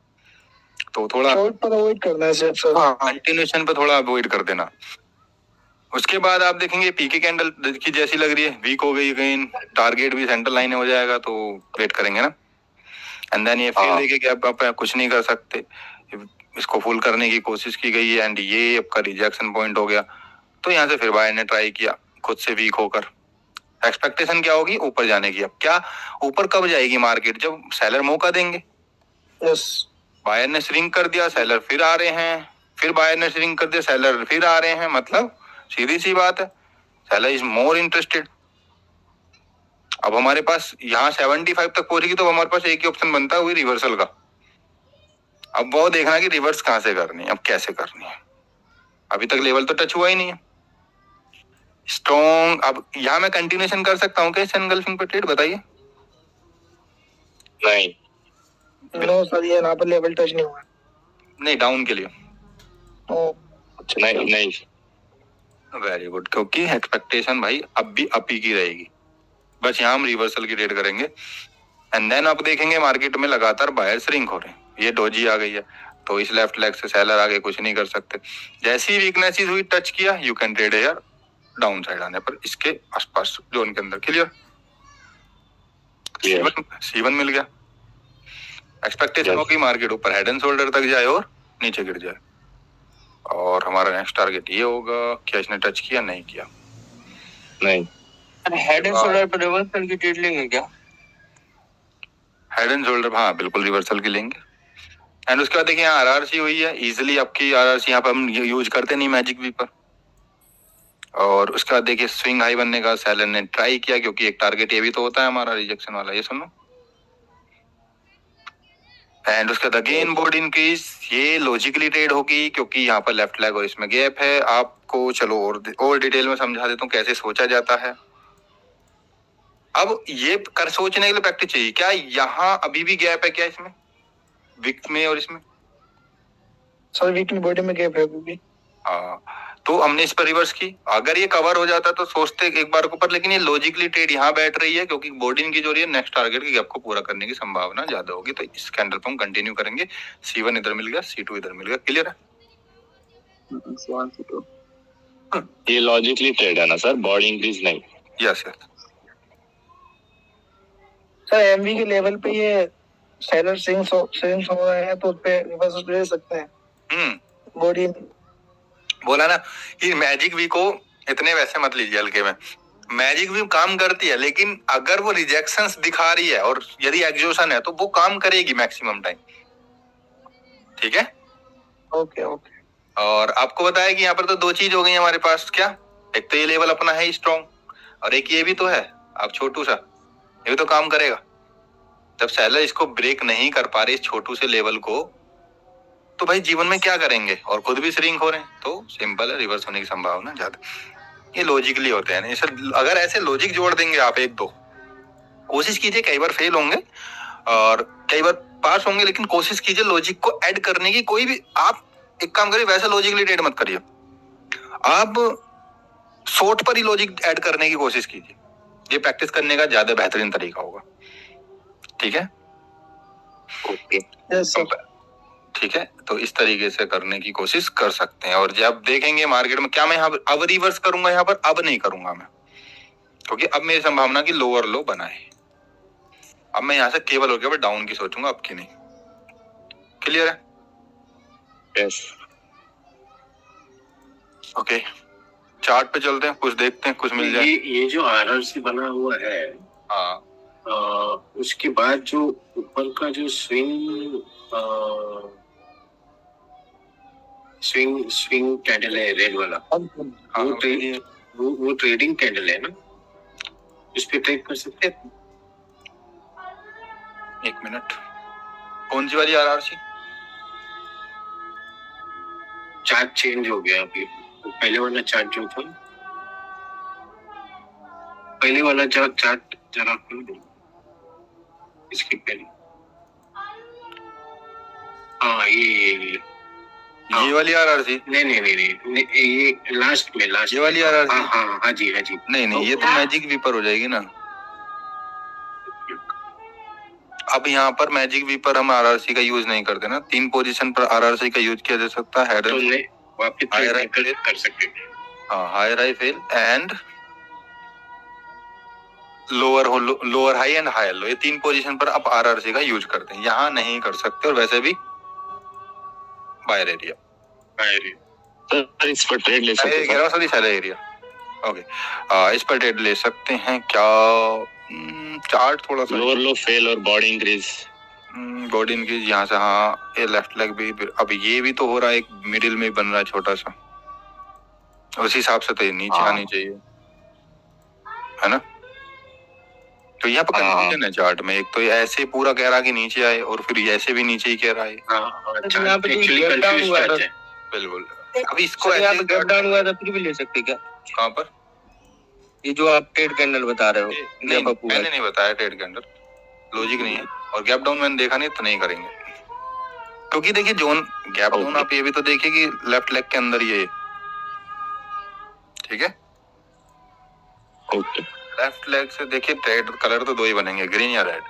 तो थोड़ा शॉर्ट पर अवॉइड करना है सर। कंटिन्यूएशन पे थोड़ा अवॉइड कर देना। उसके बाद आप देखेंगे पीके कैंडल की जैसी लग रही है, वीक हो गई, अगेन टारगेट भी सेंटर लाइन हो जाएगा, तो वेट करेंगे ना, एंड देन ये फिर देखिए गैप अप है, कुछ नहीं कर सकते, इसको फुल करने की कोशिश की गई है एंड ये आपका रिजेक्शन पॉइंट हो गया, तो यहाँ से फिर बायर ने ट्राई किया खुद से वीक होकर, एक्सपेक्टेशन क्या होगी ऊपर जाने की। अब क्या ऊपर कब जाएगी मार्केट, जब सेलर मौका देंगे। यस। बायर ने श्रिंक कर दिया, सेलर फिर आ रहे हैं, फिर बायर ने श्रिंक कर दिया, सेलर फिर आ रहे हैं, मतलब सीधी सी बात है, सेलर इज मोर इंटरेस्टेड। अब हमारे पास यहाँ 75 तक पहुंचेगी तो हमारे पास एक ही ऑप्शन बनता है, वही रिवर्सल का। अब वो देखना कि रिवर्स कहां से करनी है, अब कैसे करनी है, अभी तक लेवल तो टच हुआ ही नहीं है स्ट्रॉन्ग। अब यहाँ मैं कंटिन्यूएशन कर सकता हूँ क्या इस एनगल्फिंग पे ट्रेड, बताइए। नहीं नो सर, ये यहाँ पर लेवल टच नहीं हुआ। नहीं, डाउन के लिए नहीं वेरी गुड, क्योंकि एक्सपेक्टेशन भाई अब भी अप ही की रहेगी, बस यहाँ हम रिवर्सल की ट्रेड करेंगे एंड देन आप देखेंगे मार्केट में लगातार बायर श्रिंक हो रहे हैं, ये डोजी आ गई है, तो इस लेफ्ट लेग से सेलर आगे कुछ नहीं कर सकते, जैसी वीकनेस हुई टच किया, यू कैन ट्रेड यार डाउन साइड आने पर इसके आसपास जोन के अंदर, क्लियर। C1 मिल गया, एक्सपेक्टेशन होगी मार्केट ऊपर हेड एंड शोल्डर तक जाए और नीचे गिर जाए, और हमारा नेक्स्ट टारगेट ये होगा, क्या इसने टच किया, नहीं किया, नहीं हेड एंड शोल्डर पर रिवर्सल की ट्रेड लेंगे क्या? हेड एंड शोल्डर, हाँ बिल्कुल रिवर्सल की लेंगे। एंड उसके बाद देखिए यहाँ आरआरसी हुई है, इजीली आपकी आरआरसी यहाँ पर हम यूज करते नहीं मैजिक वी पर, और उसके बाद देखिए स्विंग हाई बनने का सेलर ने ट्राई किया, क्योंकि एक टारगेट ये भी तो होता है हमारा रिजेक्शन वाला, ये सुनो। एंड उसके बाद अगेन बोर्ड इंक्रीज, ये लॉजिकली ट्रेड होगी क्योंकि यहाँ पर लेफ्ट लेग और इसमें गैप है। आपको चलो और डिटेल में समझा देता हूँ कैसे सोचा जाता है। अब ये कर सोचने के लिए प्रैक्टिस चाहिए, क्या यहाँ अभी भी गैप है क्या इसमें, विक में और इसमें? सर वीक में बॉडी में गैप है अभी भी। हाँ, तो हमने इस पर रिवर्स की, अगर ये कवर हो जाता तो सोचते एक बार के ऊपर, लेकिन ये लॉजिकली ट्रेड यहाँ बैठ रही है क्योंकि बॉडी इनकी जो रही है नेक्स्ट टारगेट के गैप को पूरा करने की संभावना ज्यादा होगी, तो इस कैंडल पर हम कंटिन्यू करेंगे। C1 इधर मिल गया, C2 इधर मिल गया, क्लियर है? ये लॉजिकली ट्रेड है ना सर, बॉडी इंक्रीज नहीं। Yes yes. सर एमवी के लेवल पे ये सेलर स्विंग्स हो रहे हैं तो उस पे रिवर्सल ले सकते हैं। बॉडी बोला ना कि मैजिक वी को इतने वैसे मत लीजिए हल्के में, मैजिक वी काम करती है, लेकिन अगर वो रिजेक्शंस दिखा रही है और यदि एग्जॉशन है तो वो काम करेगी मैक्सिमम टाइम, ठीक है? Okay okay. और आपको बताया कि यहाँ पर तो दो चीज हो गई हमारे पास, क्या? एक तो ये लेवल अपना है स्ट्रॉन्ग, और एक ये भी तो है आप छोटू सा, ये भी तो काम करेगा। जब सेलर इसको ब्रेक नहीं कर पा रहे इस छोटू से लेवल को, तो भाई जीवन में क्या करेंगे, और खुद भी श्रिंक हो रहे हैं, तो सिंपल है रिवर्स होने की संभावना ज्यादा। ये लॉजिकली होते हैं, अगर ऐसे लॉजिक जोड़ देंगे आप एक दो, कोशिश कीजिए, कई बार फेल होंगे और कई बार पास होंगे, लेकिन कोशिश कीजिए लॉजिक को ऐड करने की। कोई भी आप एक काम करिए, वैसे लॉजिकली ट्रेड मत करिए, आप शॉर्ट पर ही लॉजिक ऐड करने की कोशिश कीजिए, ये प्रैक्टिस करने का ज्यादा बेहतरीन तरीका होगा। ठीक है, ओके यस सर। ठीक है, तो इस तरीके से करने की कोशिश कर सकते हैं। और जब देखेंगे मार्केट में, क्या मैं यहाँ अब रिवर्स करूंगा, यहाँ पर अब नहीं करूंगा मैं, क्योंकि अब मेरी संभावना की लोअर लो बना है। अब मैं यहाँ से केवल और केवल डाउन की सोचूंगा, अब की नहीं। क्लियर है? यस ओके, चार्ट पे चलते हैं, कुछ देखते हैं, कुछ मिल जाए। ये जो आरआरसी बना हुआ है, हाँ, उसके बाद जो ऊपर का जो स्विंग कैंडल है रेड वाला, हाँ, वो ट्रेडिंग कैंडल है ना, इस पे ट्रेड कर सकते हैं। एक मिनट, कौन सी वाली आरआरसी? चार्ट चेंज हो गया अभी, पहले वाला चार्ट जो था, पहले वाला चार्ट जरा खोल दो, इसके पहले। हाँ ये वाली आरआरसी? नहीं, ये लास्ट में ये वाली आरआरसी? हाँ जी। नहीं, ये तो मैजिक वीपर हो जाएगी ना। अब यहाँ पर मैजिक वीपर हम आरआरसी का यूज नहीं करते ना, 3 पोजीशन पर आरआरसी का यूज किया जा सकता है। हेड वापस कर सकते हैं। हाँ, higher high fail and lower high and higher low, ये 3 पोजीशन पर आप आरआरसी का यूज करते हैं। यहाँ नहीं कर सकते, और वैसे भी बायर एरिया, सर इस पर ट्रेड ले सकते हैं? Sorry, seller area. ओके, इस पर ट्रेड ले सकते हैं क्या? चार्ट थोड़ा सा लोअर लो फेल और बॉडी इंक्रीज, बॉडी इंक्रीज यहाँ से। हाँ, ये लेफ्ट लेग भी, अब ये भी तो हो रहा है, एक मिडिल में बन रहा है छोटा सा, उस हिसाब से तो ये नीचे आनी चाहिए, है ना? तो यहाँ पर कंफ्यूजन है चार्ट में, एक तो ये ऐसे पूरा कह रहा कि नीचे आए, और फिर ये ऐसे भी नीचे ही कह रहा है। बिल्कुल, अभी इसको ऐसे गैप डाउन हुआ था, फिर भी ले सकते क्या? कहाँ पर? ये जो आप ट्रेड कैंडल बता रहे हो, नहीं, मैंने नहीं बताया ट्रेड कैंडल, लॉजिक नहीं है। और गैप डाउन मैंने देखा नहीं, तो नहीं करेंगे, क्योंकि देखिए जोन गैप डाउन, आप ये भी तो देखिए कि लेफ्ट लेग के अंदर ये, ठीक है, ओके लेफ्ट लेग से देखिए ट्रेड कलर तो 2 ही बनेंगे, ग्रीन या रेड।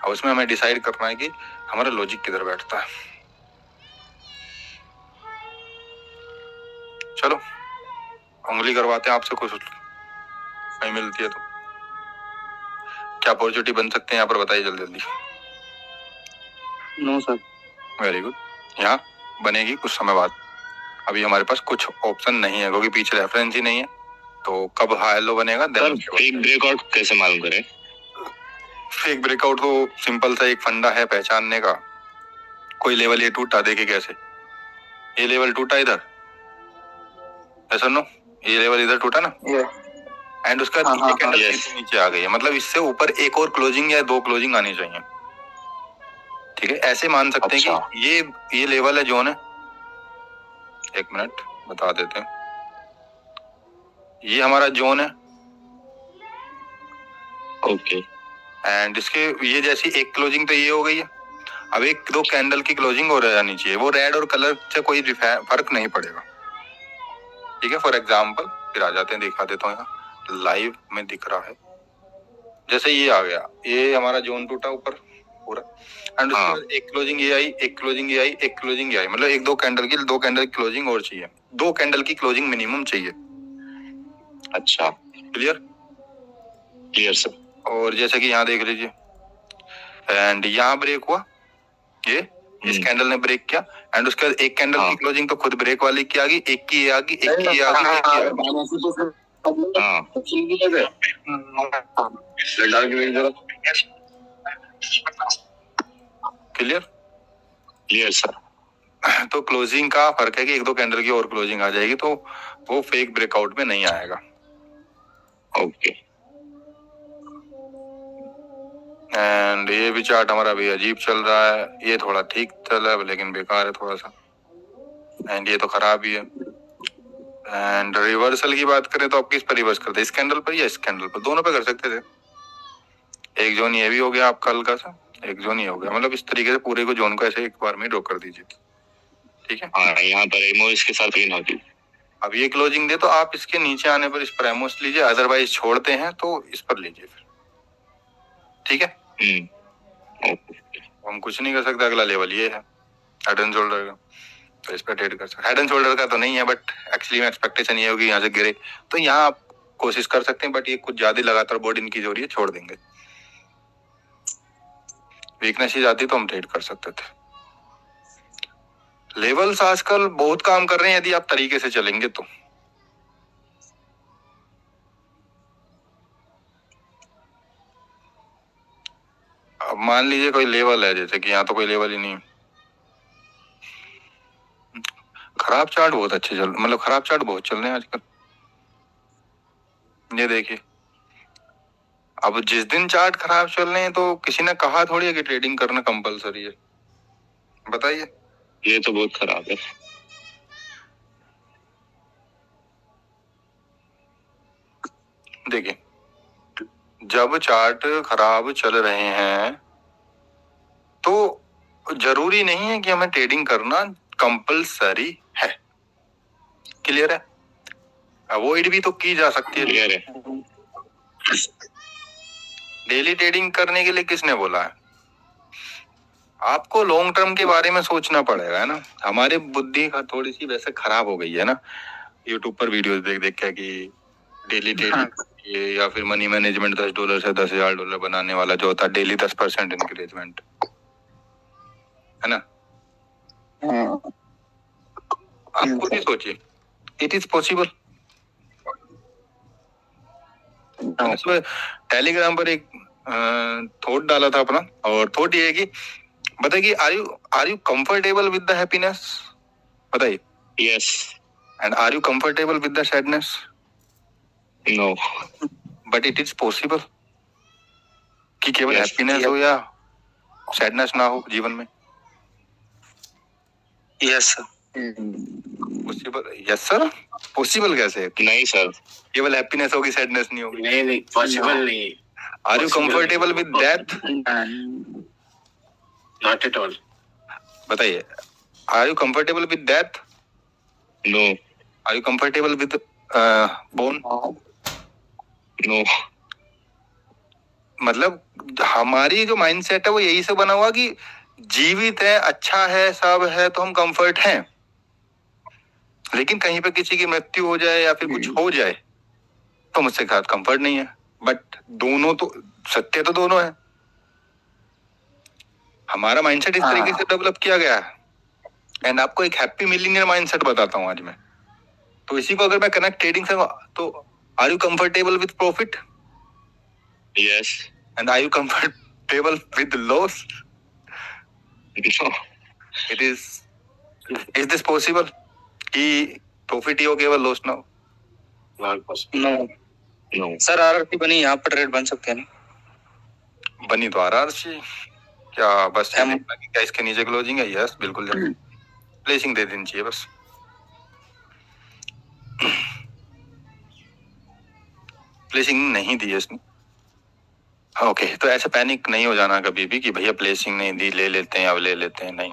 और उसमें हमें डिसाइड करना है कि हमारा लॉजिक किधर बैठता है। चलो उंगली करवाते हैं आपसे, कुछ नहीं मिलती है तो क्या अपॉर्चुनिटी बन सकते हैं यहाँ पर, बताइए जल्दी जल्दी। No sir. वेरी गुड, यहाँ बनेगी कुछ समय बाद। अभी हमारे पास कुछ ऑप्शन नहीं है, क्योंकि पीछे रेफरेंस ही नहीं है, तो कब हाई लो बनेगा। सर फेक ब्रेकआउट कैसे मालूम करें? फेक ब्रेकआउट तो सिंपल सा एक फंडा है पहचानने का। कोई लेवल ये टूटा, देखिए कैसे ये लेवल टूटा इधर, ऐसा नो, ये लेवल इधर टूटा ना, एंड उसका नीचे आ गई है, मतलब इससे ऊपर एक और क्लोजिंग या 2 क्लोजिंग आनी चाहिए। ठीक है, ऐसे मान सकते हैं कि ये लेवल है, जोन है। एक मिनट बता देते हैं, ये हमारा जोन है, ओके, एंड इसके ये जैसी एक क्लोजिंग तो ये हो गई है। अब 1-2 कैंडल की क्लोजिंग हो जानी चाहिए, वो रेड और कलर से कोई फर्क नहीं पड़ेगा। ठीक है, फॉर एग्जाम्पल फिर आ जाते हैं, दिखा देता हूँ, यहाँ लाइव में दिख रहा है। जैसे ये आ गया, ये हमारा जोन टूटा ऊपर पूरा, एंड उसके बाद एक क्लोजिंग ये आई, एक क्लोजिंग ये आई, एक क्लोजिंग ये आई, मतलब 1-2 कैंडल की क्लोजिंग और चाहिए, 2 कैंडल की क्लोजिंग मिनिमम चाहिए। अच्छा, क्लियर सर। और जैसे कि यहाँ देख लीजिए, एंड यहाँ ब्रेक हुआ, ये इस कैंडल ने ब्रेक किया, एंड उसके बाद एक कैंडल की क्लोजिंग तो खुद ब्रेक वाली की आ गई, एक की ये आ गई, एक की ये आ गई। Clear sir. तो क्लोजिंग का फर्क है कि 1-2 कैंडल की और क्लोजिंग आ जाएगी, तो वो फेक ब्रेकआउट में नहीं आएगा। ओके, एंड ये भी चार्ट हमारा भी अजीब चल रहा है, ये थोड़ा ठीक चल रहा है लेकिन बेकार है थोड़ा सा, एंड ये तो खराब ही है। एंड रिवर्सल की बात करें तो आप किस पर रिवर्स करते हैं, इस कैंडल पर या इस कैंडल पर? दोनों पे कर सकते थे। एक जोन ये भी हो गया आपका हल्का सा, एक जोन ये हो गया, मतलब इस तरीके से पूरे को जोन को ऐसे एक बार में ड्रॉ कर दीजिए। ठीक है, हाँ, यहाँ पर एमओएस के साथ ग्रीन होती। अब ये क्लोजिंग दे तो आप इसके नीचे आने पर इस पर एमोस लीजिए, अदरवाइज छोड़ते हैं तो इस पर लीजिए फिर, ठीक है। हम कुछ नहीं कर सकते, अगला लेवल ये है हेड एंड शोल्डर का, तो इस पर ट्रेड कर सकते। हेड एंड शोल्डर का तो नहीं है, बट एक्चुअली में एक्सपेक्टेशन ये होगी यहाँ से गिरे, तो यहाँ आप कोशिश कर सकते हैं, बट ये कुछ ज्यादा लगातार बॉडी इनकी जो रही है छोड़ देंगे। वीकनेस ही जाती तो हम ट्रेड कर सकते थे। लेवल्स आजकल बहुत काम कर रहे हैं यदि आप तरीके से चलेंगे तो। अब मान लीजिए कोई लेवल है, जैसे कि यहाँ तो कोई लेवल ही नहीं, खराब चार्ट बहुत अच्छे चल, मतलब खराब चार्ट बहुत चल रहे हैं आजकल। ये देखिए, अब जिस दिन चार्ट खराब चल रहे हैं तो किसी ने कहा थोड़ी है कि ट्रेडिंग करना कंपलसरी है, बताइए। ये तो बहुत खराब है। देखिए, जब चार्ट खराब चल रहे हैं तो जरूरी नहीं है कि हमें ट्रेडिंग करना कंपलसरी है। क्लियर है? अवॉइड भी तो की जा सकती है। क्लियर है। डेली ट्रेडिंग करने के लिए किसने बोला है? आपको लॉन्ग टर्म के बारे में सोचना पड़ेगा, है ना। हमारी बुद्धि का थोड़ी सी वैसे खराब हो गई है ना, यूट्यूब पर वीडियोस देख देख के कि डेली ट्रेडिंग या फिर मनी मैनेजमेंट $10 से $10,000 बनाने वाला जो होता है, डेली 10% इंक्रीजमेंट, है ना। आप खुद ही सोचिए, इट इज पॉसिबल। टेलीग्राम पर एक थॉट डाला था अपना, और थॉट ये है कि बताइए, are you comfortable with the happiness? बताइए। Yes. And are you comfortable with the sadness? No. But it is possible कि केवल हैप्पीनेस हो या सैडनेस ना हो जीवन में। Yes sir. Possible? Yes sir. Possible कैसे? नहीं सर। केवल हैप्पीनेस होगी, सैडनेस नहीं होगी। नहीं पॉसिबल नहीं। Are you comfortable with death? Not at all. बताइए, are you comfortable with death? No. Are you comfortable with bone? No. मतलब हमारी जो माइंडसेट है वो यही से बना हुआ कि जीवित है, अच्छा है, सब है तो हम कंफर्ट हैं, लेकिन कहीं पे किसी की मृत्यु हो जाए या फिर कुछ हो जाए तो मुझसे साथ कंफर्ट नहीं है। बट दोनों तो सत्य, तो दोनों है। हमारा माइंडसेट इस तरीके से डेवलप किया गया है। एंड आपको एक हैप्पी मिलीनियर माइंडसेट बताता हूँ आज मैं, तो इसी को अगर मैं कनेक्ट ट्रेडिंग से, तो are you comfortable with profit? Yes. And are you comfortable with loss? No. It is this possible कि प्रॉफिट ही हो केवल लॉस ना हो? Not possible. No. No. Sir RRC बनी, यहाँ पर ट्रेड बन सकते हैं ना? बनी तो आरआरसी क्या, बस ये देखना कि क्या इसके नीचे क्लोजिंग है? यस बिल्कुल, प्लेसिंग दे देनी चाहिए बस। प्लेसिंग नहीं दी है इसने, ओके। तो ऐसे पैनिक नहीं हो जाना कभी भी कि भैया प्लेसिंग नहीं दी, ले लेते हैं, अब ले लेते हैं, नहीं।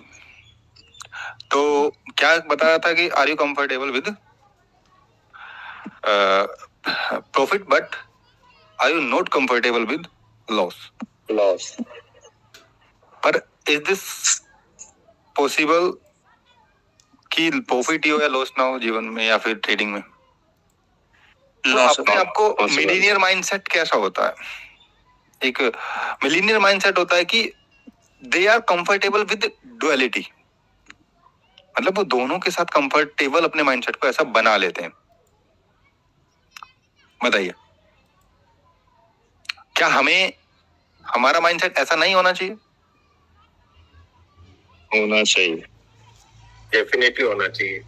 तो क्या बता रहा था कि are you comfortable with profit but are you not comfortable with loss? Loss. पर इज दिस पॉसिबल कि प्रॉफिट ही हो या लॉस ना हो जीवन में या फिर ट्रेडिंग में? तो अपने आपको मिलीनियर माइंडसेट कैसा होता है? एक मिलीनियर माइंडसेट होता है कि they are comfortable with duality, मतलब वो दोनों के साथ कंफर्टेबल अपने माइंडसेट को ऐसा बना लेते हैं। बताइए, क्या हमें हमारा माइंडसेट ऐसा नहीं होना चाहिए? होना चाहिए। डेफिनेटली होना चाहिए।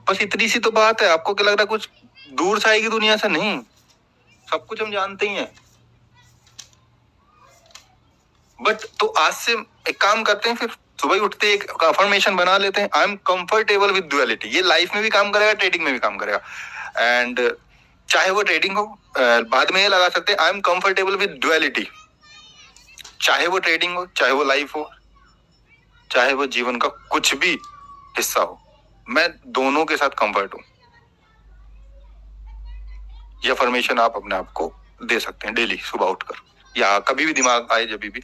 बस इतनी सी तो बात है। आपको क्या लग रहा है कुछ दूर से आएगी दुनिया से? नहीं, सब कुछ हम जानते ही हैं। बट तो आज से एक काम करते हैं, फिर सुबह ही उठते एक अफर्मेशन बना लेते हैं, I am comfortable with duality. ये लाइफ में भी काम करेगा, ट्रेडिंग में भी काम करेगा। एंड चाहे वो ट्रेडिंग हो, बाद में ये लगा सकते हैं I am comfortable with duality. चाहे वो ट्रेडिंग हो, चाहे वो लाइफ हो, चाहे वो जीवन का कुछ भी हिस्सा हो, मैं दोनों के साथ कंफर्ट हूं। ये अफर्मेशन आप अपने आप को दे सकते हैं डेली सुबह उठकर, या कभी भी दिमाग आए जब भी।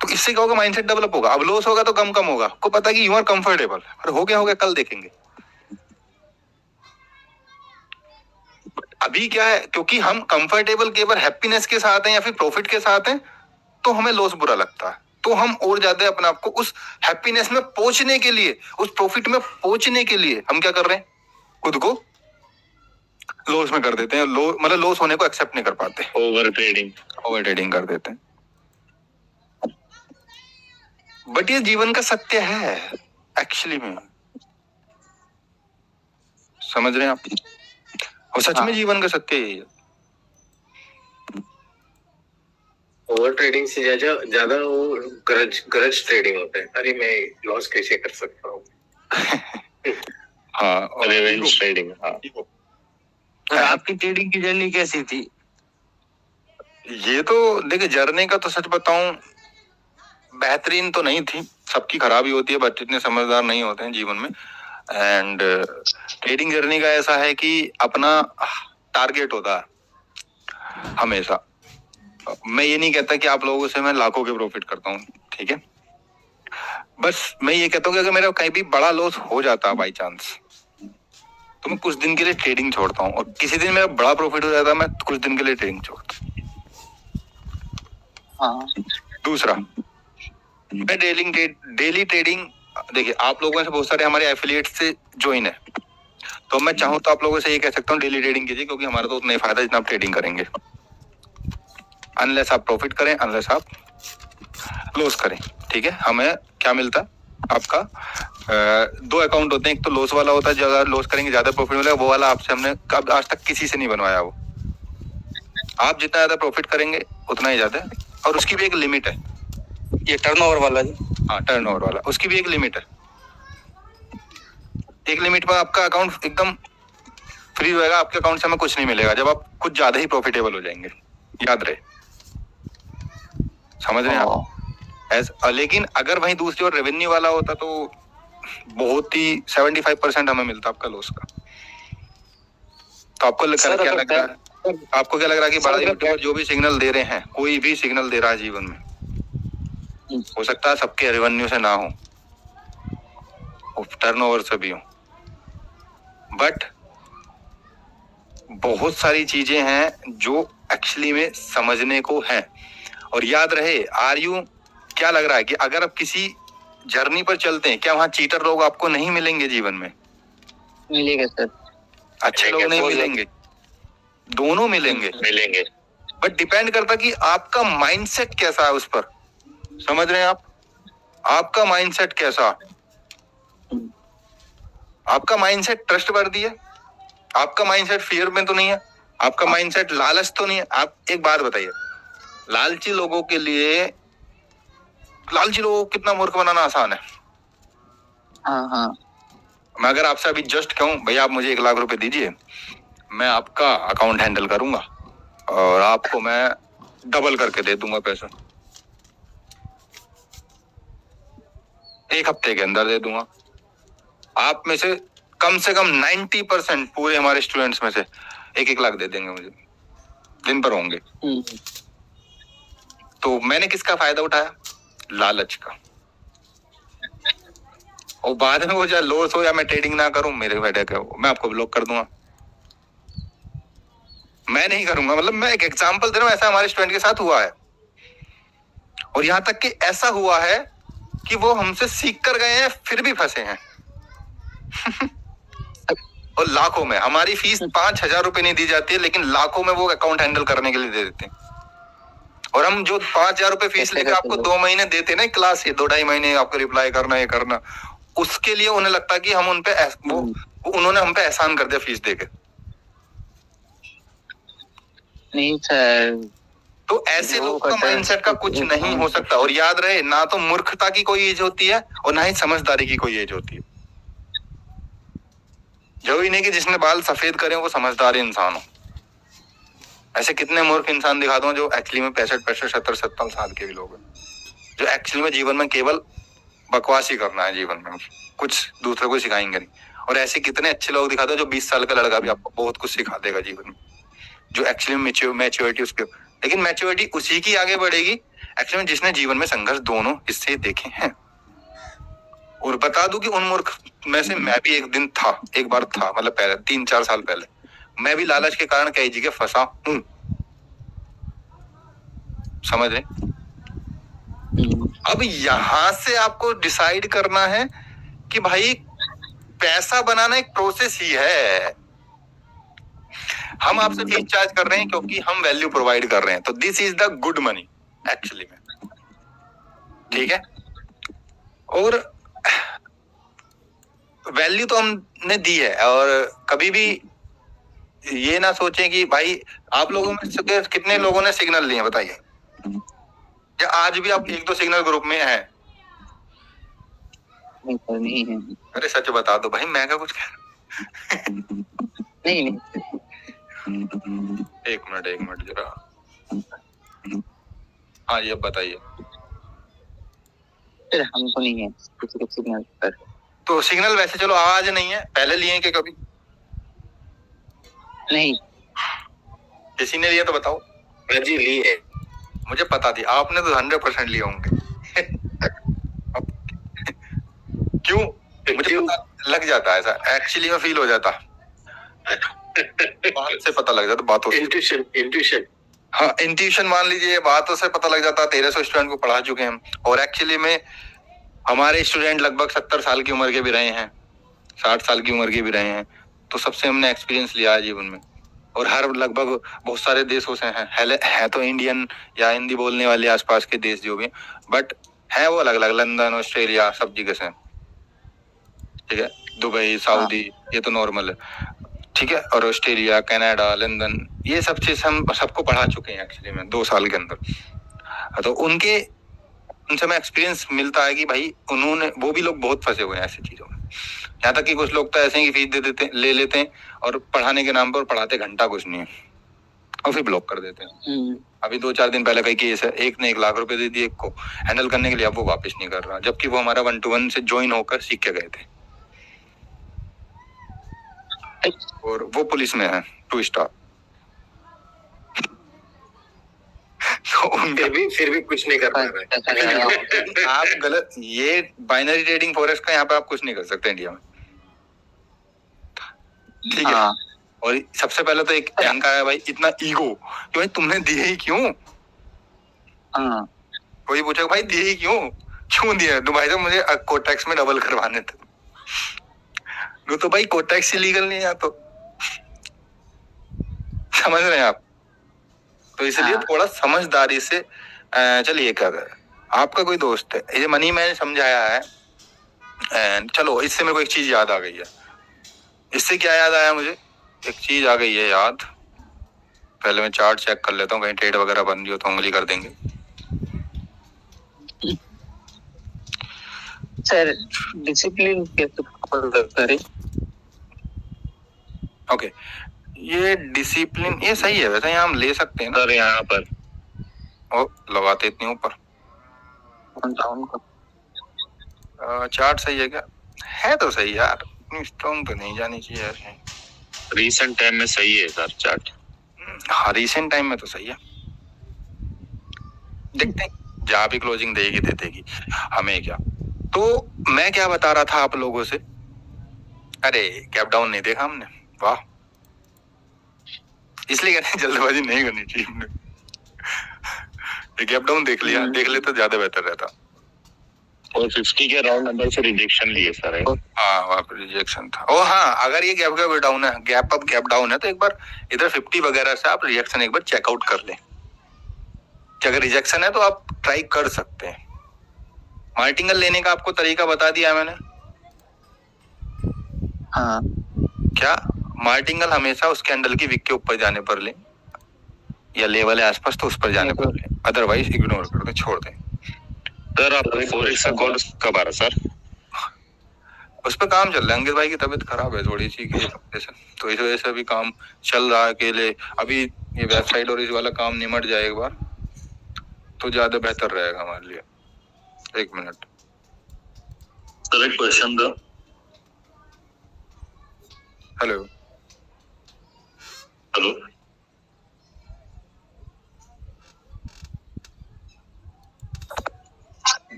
तो इससे क्या होगा, माइंडसेट डेवलप होगा। अब लॉस होगा तो कम होगा, आपको पता है कि यू आर कंफर्टेबल, और हो गया कल देखेंगे। अभी क्या है, क्योंकि हम कंफर्टेबल केवल हैप्पीनेस के साथ हैं या फिर प्रॉफिट के साथ हैं, तो हमें लॉस बुरा लगता है। तो हम और ज्यादा अपने आप को उस हैप्पीनेस में पहुंचने के लिए, उस प्रॉफिट में पहुंचने के लिए हम क्या कर रहे हैं, खुद को लॉस में कर देते हैं। मतलब लॉस होने को एक्सेप्ट नहीं कर पाते, ओवर ट्रेडिंग कर देते हैं। बट ये जीवन का सत्य है एक्चुअली में, समझ रहे हैं आप? और सच में जीवन का सत्य है। ओवर ट्रेडिंग से ज्यादा वो गरज ट्रेडिंग होता है। अरे मैं लॉस कैसे कर सकता हूँ। हाँ, रिवेंज ट्रेडिंग। और आपकी ट्रेडिंग की जर्नी कैसी थी? ये तो देखिए, जर्नी का तो सच बताऊं बेहतरीन तो नहीं थी, सबकी खराबी होती है, बट इतने समझदार नहीं होते हैं जीवन में। एंड ट्रेडिंग जर्नी का ऐसा है कि अपना टारगेट होता है हमेशा। मैं ये नहीं कहता कि आप लोगों से मैं लाखों के प्रॉफिट करता हूँ, ठीक है, बस मैं ये कहता हूँ कि अगर मेरा कहीं भी बड़ा लॉस हो जाता है बाई चांस, तो मैं कुछ दिन के लिए ट्रेडिंग छोड़ता हूँ, और किसी दिन मेरा बड़ा प्रॉफिट हो जाता है, मैं कुछ दिन के लिए ट्रेडिंग छोड़ता हूँ। हाँ। दूसरा, मैं डेली ट्रेडिंग, देखिए आप लोगों में से बहुत सारे हमारे एफिलिएट से ज्वाइन है, तो मैं चाहूँ तो आप लोगों से ये कह सकता हूँ डेली ट्रेडिंग कीजिए, क्योंकि हमारा तो उतना ही फायदा जितना आप ट्रेडिंग करेंगे। अनलेस आप प्रॉफिट करें, अनलेस आप लॉस करें, ठीक है। हमें क्या मिलता है, आपका दो अकाउंट होते हैं, एक तो लॉस वाला होता है, ज्यादा लॉस करेंगे ज्यादा प्रॉफिट मिलेगा, वो वाला आपसे हमने कब आज तक किसी से नहीं बनवाया। वो आप जितना ज्यादा प्रॉफिट करेंगे उतना ही ज्यादा, और उसकी भी एक लिमिट है। ये टर्नओवर वाला जी? हाँ, टर्नओवर वाला, उसकी भी एक लिमिट है। एक लिमिट पर आपका अकाउंट एकदम फ्री रहेगा, आपके अकाउंट से हमें कुछ नहीं मिलेगा जब आप कुछ ज्यादा ही प्रॉफिटेबल हो जाएंगे, याद रहे, समझ रहे हैं आप? लेकिन अगर वहीं दूसरी ओर रेवेन्यू वाला होता तो बहुत ही 75% हमें मिलता आपका लॉस का। तो आपको क्या लग रहा है, आपको क्या लग रहा है कि बड़ा यूट्यूबर जो भी सिग्नल दे रहे हैं, कोई भी सिग्नल दे रहा है जीवन में, हो सकता है सबके रेवेन्यू से ना हो, टर्नओवर से भी हो, बट बहुत सारी चीजें हैं जो एक्चुअली में समझने को है। और याद रहे, क्या लग रहा है कि अगर आप किसी जर्नी पर चलते हैं, क्या वहां चीटर लोग आपको नहीं मिलेंगे जीवन में? मिलेगा सर। अच्छे लोग नहीं मिलेंगे, दोनों मिलेंगे, बट डिपेंड करता कि आपका माइंडसेट कैसा है उस पर, समझ रहे हैं आप? आपका माइंडसेट कैसा, आपका माइंडसेट ट्रस्टवर्दी है, आपका माइंडसेट फियर में तो नहीं है, आपका माइंडसेट लालच तो नहीं है। आप एक बात बताइए, लालची लोगों को कितना मूर्ख बनाना आसान है। हाँ। मैं अगर आपसे अभी जस्ट कहूं भैया आप मुझे 1 लाख रुपए दीजिए, मैं आपका अकाउंट हैंडल करूंगा और आपको मैं डबल करके दे दूंगा पैसा, 1 हफ्ते के अंदर दे दूंगा। आप में से कम 90% पूरे हमारे स्टूडेंट्स में से 1-1 लाख दे देंगे मुझे, दिन पर होंगे। तो मैंने किसका फायदा उठाया? लालच का। और बाद में वो चाहे लॉस हो या मैं ट्रेडिंग ना करूं, मेरे फायदे क्या हो, मैं आपको ब्लॉक कर दूंगा, मैं नहीं करूंगा। मतलब मैं एक एग्जांपल दे रहा हूं, ऐसा हमारे स्टूडेंट के साथ हुआ है, और यहां तक कि ऐसा हुआ है कि वो हमसे सीख कर गए हैं फिर भी फंसे हैं। और लाखों में, हमारी फीस 5,000 रुपए नहीं दी जाती है, लेकिन लाखों में वो अकाउंट हैंडल करने के लिए दे देते हैं। और हम जो 5,000 रुपए फीस लेकर आपको 2 महीने देते ना क्लास से, 2-2.5 महीने आपको रिप्लाई करना, ये करना, उसके लिए उन्हें लगता कि हम उनपे उन्होंने हम पे एहसान कर दिया फीस देके। नहीं सर, तो ऐसे लोग का माइंडसेट का कुछ नहीं हो सकता। और याद रहे, ना तो मूर्खता की कोई एज होती है और ना ही समझदारी की कोई एज होती है। जरूरी नहीं कि जिसने बाल सफेद करे वो समझदार इंसान हो। ऐसे कितने मूर्ख इंसान दिखा दो जो एक्चुअली में 65, 70 साल के भी लोग हैं, जो एक्चुअली में जीवन में केवल बकवास ही करना है जीवन में। कुछ दूसरे को सिखाएंगे नहीं। और ऐसे कितने अच्छे लोग दिखाते हैं जो 20 साल का लड़का भी आपको बहुत कुछ सिखा देगा जीवन में, जो एक्चुअली मैच्योरिटी उसके, लेकिन मैच्योरिटी उसी की आगे बढ़ेगी एक्चुअली में जिसने जीवन में संघर्ष दोनों हिस्से देखे हैं। और बता दूं कि उन मूर्ख में से मैं भी एक बार था, मतलब पहले 3-4 साल पहले मैं भी लालच के कारण कई जगह फंसा हूं, समझ रहे? अब यहां से आपको डिसाइड करना है कि भाई पैसा बनाना एक प्रोसेस ही है। हम आपसे फीस चार्ज कर रहे हैं क्योंकि हम वैल्यू प्रोवाइड कर रहे हैं, तो this is the good money actually में, ठीक है? और वैल्यू तो हमने दी है, और कभी भी ये ना सोचें कि भाई आप लोगों में से कितने लोगों ने सिग्नल लिए बताइए, या आज भी आप 1-2 सिग्नल ग्रुप में हैं? नहीं है। अरे सच बता दो भाई, मैं क्या कुछ कह नहीं। एक मिनट जरा। हाँ जी, अब बताइए। सर हमको नहीं है किसी को सिग्नल पर। तो सिग्नल वैसे चलो आज नहीं है, पहले लिए हैं कि कभी? नहीं। किसी ने लिया तो बताओ। हाँ जी, लिए। मुझे पता थी आपने तो 100% लिए होंगे। क्यों? मुझे पता लग जाता है, ऐसा एक्चुअली में फील हो जाता, बात से पता लग जाता, बातों से। इंट्यूशन। हाँ, इंट्यूशन मान लीजिए, बातों से पता लग जाता। 1300 स्टूडेंट को पढ़ा चुके हैं हम, और एक्चुअली में हमारे स्टूडेंट लगभग 70 साल की उम्र के भी रहे हैं, 60 साल की उम्र के भी रहे हैं, तो सबसे हमने एक्सपीरियंस लिया है जीवन में। और हर लगभग बहुत सारे देशों से हैं, है तो इंडियन या हिंदी बोलने वाले आसपास के देश जो भी, बट है वो अलग अलग, लंदन, ऑस्ट्रेलिया, सब जगह से, ठीक है? दुबई, सऊदी, ये तो नॉर्मल है, ठीक है? और ऑस्ट्रेलिया, कनाडा, लंदन, ये सब चीज हम सबको पढ़ा चुके हैं एक्चुअली में 2 साल के अंदर। तो उनसे हमें एक्सपीरियंस मिलता है कि भाई वो भी लोग बहुत फंसे हुए हैं ऐसी चीजों में। यहाँ तक कि कुछ लोग तो ऐसे ही फीस दे देते, ले लेते हैं, और पढ़ाने के नाम पर पढ़ाते घंटा कुछ नहीं है, और फिर ब्लॉक कर देते हैं। अभी 2-4 दिन पहले कई केस है, एक ने 1 लाख रुपए दे दिए एक को हैंडल करने के लिए, अब वो वापस नहीं कर रहा, जबकि वो हमारा 1-to-1 से ज्वाइन होकर सीख के गए थे, और वो पुलिस में है 2 स्टार। तो फिर भी कुछ नहीं कर पा रहे। आप गलत, ये बाइनरी ट्रेडिंग फॉरेक्स का यहाँ पे आप कुछ नहीं कर सकते इंडिया में, ठीक है? और सबसे पहले तो एक अहंकार है भाई, इतना ईगो कि भाई तुमने दिए ही क्यों? कोई पूछेगा भाई दिए ही क्यों दिए? तो भाई तो मुझे कोटैक्स में डबल करवाने थे, तो भाई कोटैक्स इलीगल नहीं है, तो समझ रहे हैं आप? तो इसलिए थोड़ा समझदारी से चलिए। क्या आपका कोई दोस्त है, ये मनी मैंने समझाया है, चलो इससे मेरे को एक चीज याद आ गई है। इससे क्या याद आया मुझे? एक चीज आ गई है याद, पहले मैं चार्ट चेक कर लेता हूँ, कहीं ट्रेड वगैरह बन रही हो तो उंगली कर देंगे। सर डिसिप्लिन कैसे फॉलो करें? ओके, ये डिसिप्लिन ये सही है वैसे, यहाँ हम ले सकते हैं ना सर यहाँ पर ओ लगाते इतने ऊपर चार्ट सही है क्या? है तो सही यार, इतनी स्ट्रॉन्ग तो नहीं जानी चाहिए यार। रिसेंट टाइम में सही है सर चार्ट। हाँ, रिसेंट टाइम में तो सही है, देखते हैं जहाँ भी क्लोजिंग देगी दे देगी, हमें क्या। तो मैं क्या बता रहा था आप लोगों से, अरे गैप डाउन नहीं देखा हमने, वाह, इसलिए कहते हैं जल्दबाजी नहीं करनी चाहिए हमने। गैप डाउन देख लिया, देख ले तो ज्यादा बेहतर रहता। और 50 के राउंड नंबर से रिजेक्शन लिए सर है। हाँ, वहाँ पे रिजेक्शन था। ओ हाँ, अगर ये गैप डाउन है, गैप अप गैप डाउन है, तो एक बार इधर 50 वगैरह से आप रिजेक्शन एक बार चेकआउट कर लें, कि अगर रिजेक्शन है तो आप ट्राई कर सकते हैं। मार्टिंगल लेने का आपको तरीका बता दिया मैंने। हाँ, क्या मार्टिंगल हमेशा उस कैंडल की विक के ऊपर जाने पर लें, या लेवल है आसपास तो उस पर जाने पर लें, अदरवाइज इग्नोर कर दें, छोड़ दें। सर आपको फॉरेक्स का कॉल कब आ रहा सर? उस पर काम चल रहा है, अंकित भाई की तबीयत खराब है थोड़ी सी, तो इस वजह से अभी काम चल रहा है अकेले। अभी ये वेबसाइट और इस वाला काम निमट जाए एक बार तो ज्यादा बेहतर रहेगा हमारे लिए। 1 मिनट सर एक क्वेश्चन दो। Hello hello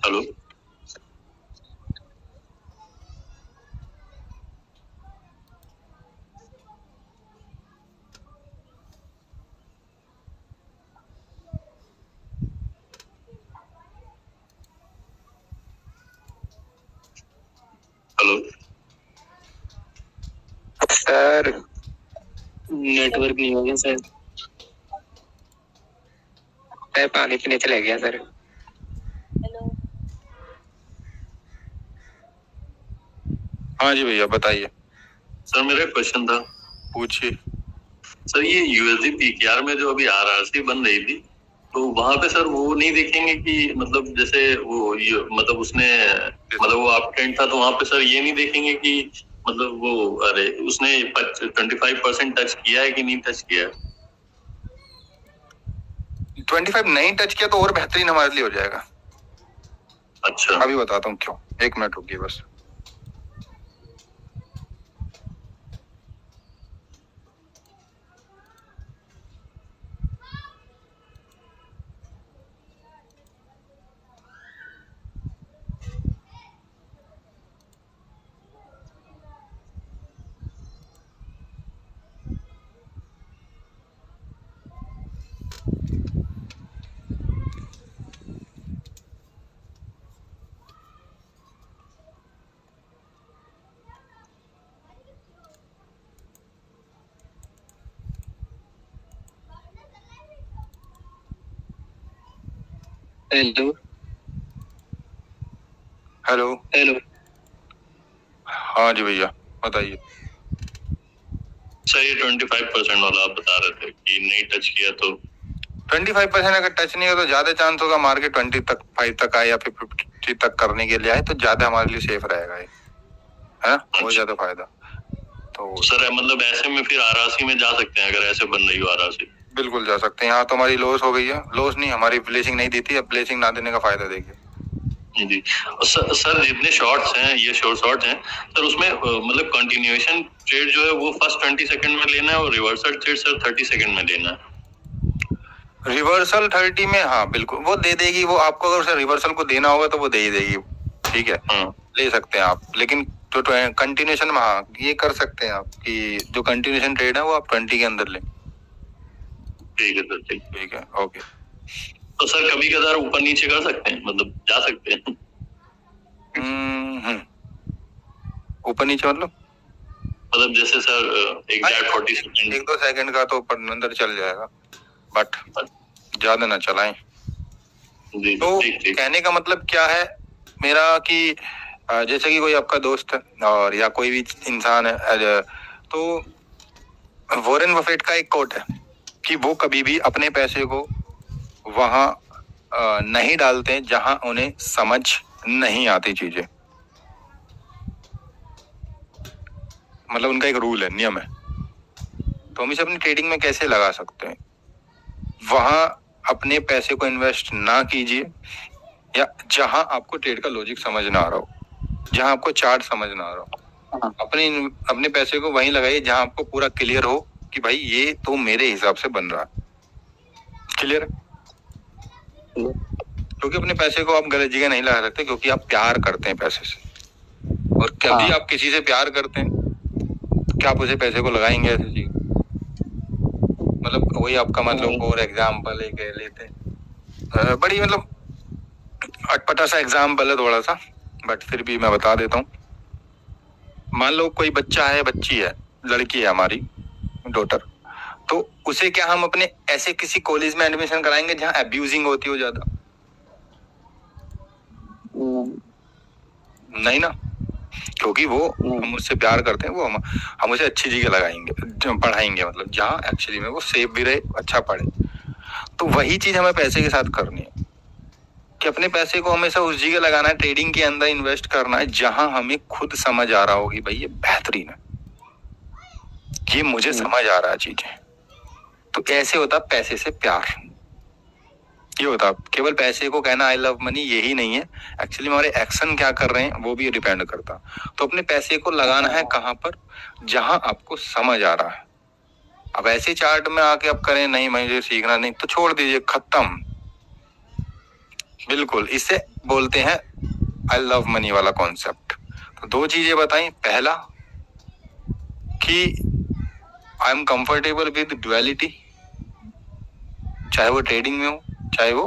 hello hello sir network नहीं हो गया सर। मैं पानी पीने चला गया सर। हाँ जी भैया बताइए। सर मेरा क्वेश्चन था। पूछिए। सर ये यूएसडी पीकेआर में जो अभी आरआरसी बन रही थी, तो वहां पे सर वो नहीं देखेंगे कि मतलब जैसे वो मतलब उसने मतलब वो आप ट्रेंड था, तो वहां पे सर ये नहीं देखेंगे कि मतलब वो अरे उसने 25% टच किया है कि नहीं टच किया है? 25 नहीं टच किया तो और बेहतरीन हमारे लिए हो जाएगा। अच्छा अभी बताता हूँ क्यों, 1 मिनट रुकिए बस। हेलो हेलो हेलो हाँ जी भैया बताइए। सर ये 25% वाला आप बता रहे थे कि नहीं टच किया, तो 25% अगर टच नहीं हो तो ज्यादा चांस होगा मार्केट 5 तक आए या फिर 50 तक करने के लिए आए, तो ज्यादा हमारे लिए सेफ रहेगा ये, है ना, बहुत ज्यादा फायदा। तो सर मतलब ऐसे में फिर आरआरसी में जा सकते हैं अगर ऐसे बन रही हो आरआरसी? बिल्कुल जा सकते हैं। यहाँ तो हमारी लॉस हो गई है, लॉस नहीं, हमारी प्लेसिंग नहीं दी थी, अब प्लेसिंग ना देने का फायदा देखिए। जी सर जितने शॉर्ट्स हैं ये शॉर्ट हैं सर, उसमें मतलब कंटिन्यूएशन ट्रेड जो है वो फर्स्ट 20 सेकंड में लेना है और रिवर्सल ट्रेड सर 30 सेकंड में लेना है। रिवर्सल 30 में, हाँ बिल्कुल वो दे देगी। वो आपको अगर उसे रिवर्सल को देना होगा तो वो दे ही देगी, ठीक है। ले सकते हैं आप, लेकिन जो कंटिन्यूएशन में, हाँ ये कर सकते हैं आप कि जो कंटिन्यूएशन ट्रेड है वो आप 20 के अंदर लें। ठीक है सर, ठीक है, ओके। तो सर कभी कभार ऊपर नीचे कर सकते हैं, मतलब जा सकते हैं? ऊपर नीचे मतलब जैसे सर एग्जैक्ट 40 सेकंड 1-2 सेकंड का तो ऊपर अंदर चल जाएगा, बट ज्यादा ना चलाएं। तो कहने का मतलब क्या है मेरा कि जैसे कि कोई आपका दोस्त है और या कोई भी इंसान है, तो वॉरेन बफेट का एक कोट है कि वो कभी भी अपने पैसे को वहां नहीं डालते जहां उन्हें समझ नहीं आती चीजें। मतलब उनका एक रूल है, नियम है। तो हम इसे अपनी ट्रेडिंग में कैसे लगा सकते हैं? वहां अपने पैसे को इन्वेस्ट ना कीजिए, या जहां आपको ट्रेड का लॉजिक समझ ना आ रहा हो, जहां आपको चार्ट समझ ना आ रहा हो, अपने पैसे को वहीं लगाइए जहां आपको पूरा क्लियर हो कि भाई ये तो मेरे हिसाब से बन रहा है। क्लियर? क्योंकि अपने पैसे को आप गलत जगह नहीं लगा सकते, क्योंकि आप प्यार करते हैं पैसे से, और कभी आप किसी से प्यार करते हैं तो क्या आप उसे पैसे को लगाएंगे ऐसी चीज? मतलब वही आपका मतलब और एग्जाम्पल एक लेते हैं, बड़ी मतलब अटपटा सा एग्जाम्पल है थोड़ा सा, बट फिर भी मैं बता देता हूँ। मान लो कोई बच्चा है, बच्ची है, लड़की है हमारी डॉटर, तो उसे क्या हम अपने ऐसे किसी कॉलेज में एडमिशन कराएंगे जहाँ अब्यूजिंग होती हो ज्यादा? नहीं ना, क्योंकि वो हम उससे प्यार करते हैं, वो हम उसे अच्छी जगह लगाएंगे, पढ़ाएंगे, मतलब जहाँ एक्चुअली में वो सेफ भी रहे, अच्छा पढ़े। तो वही चीज हमें पैसे के साथ करनी है कि अपने पैसे को हमेशा उस जगह लगाना है, ट्रेडिंग के अंदर इन्वेस्ट करना है जहां हमें खुद समझ आ रहा होगी भाई ये बेहतरीन है, ये मुझे समझ आ रहा है चीजें। तो ऐसे होता पैसे से प्यार। ये होता है। केवल पैसे को कहना आई लव मनी यही नहीं है, एक्चुअली हमारे एक्शन क्या कर रहे हैं वो भी डिपेंड करता। तो अपने पैसे को लगाना है कहाँ पर, जहां आपको समझ आ रहा है। अब ऐसे चार्ट में आके आप करें नहीं मुझे सीखना नहीं, तो छोड़ दीजिए, खत्म। बिल्कुल, इसे बोलते हैं आई लव मनी वाला कॉन्सेप्ट। तो दो चीजें बताई, पहला कि I am comfortable with duality, चाहे वो ट्रेडिंग में हो, चाहे वो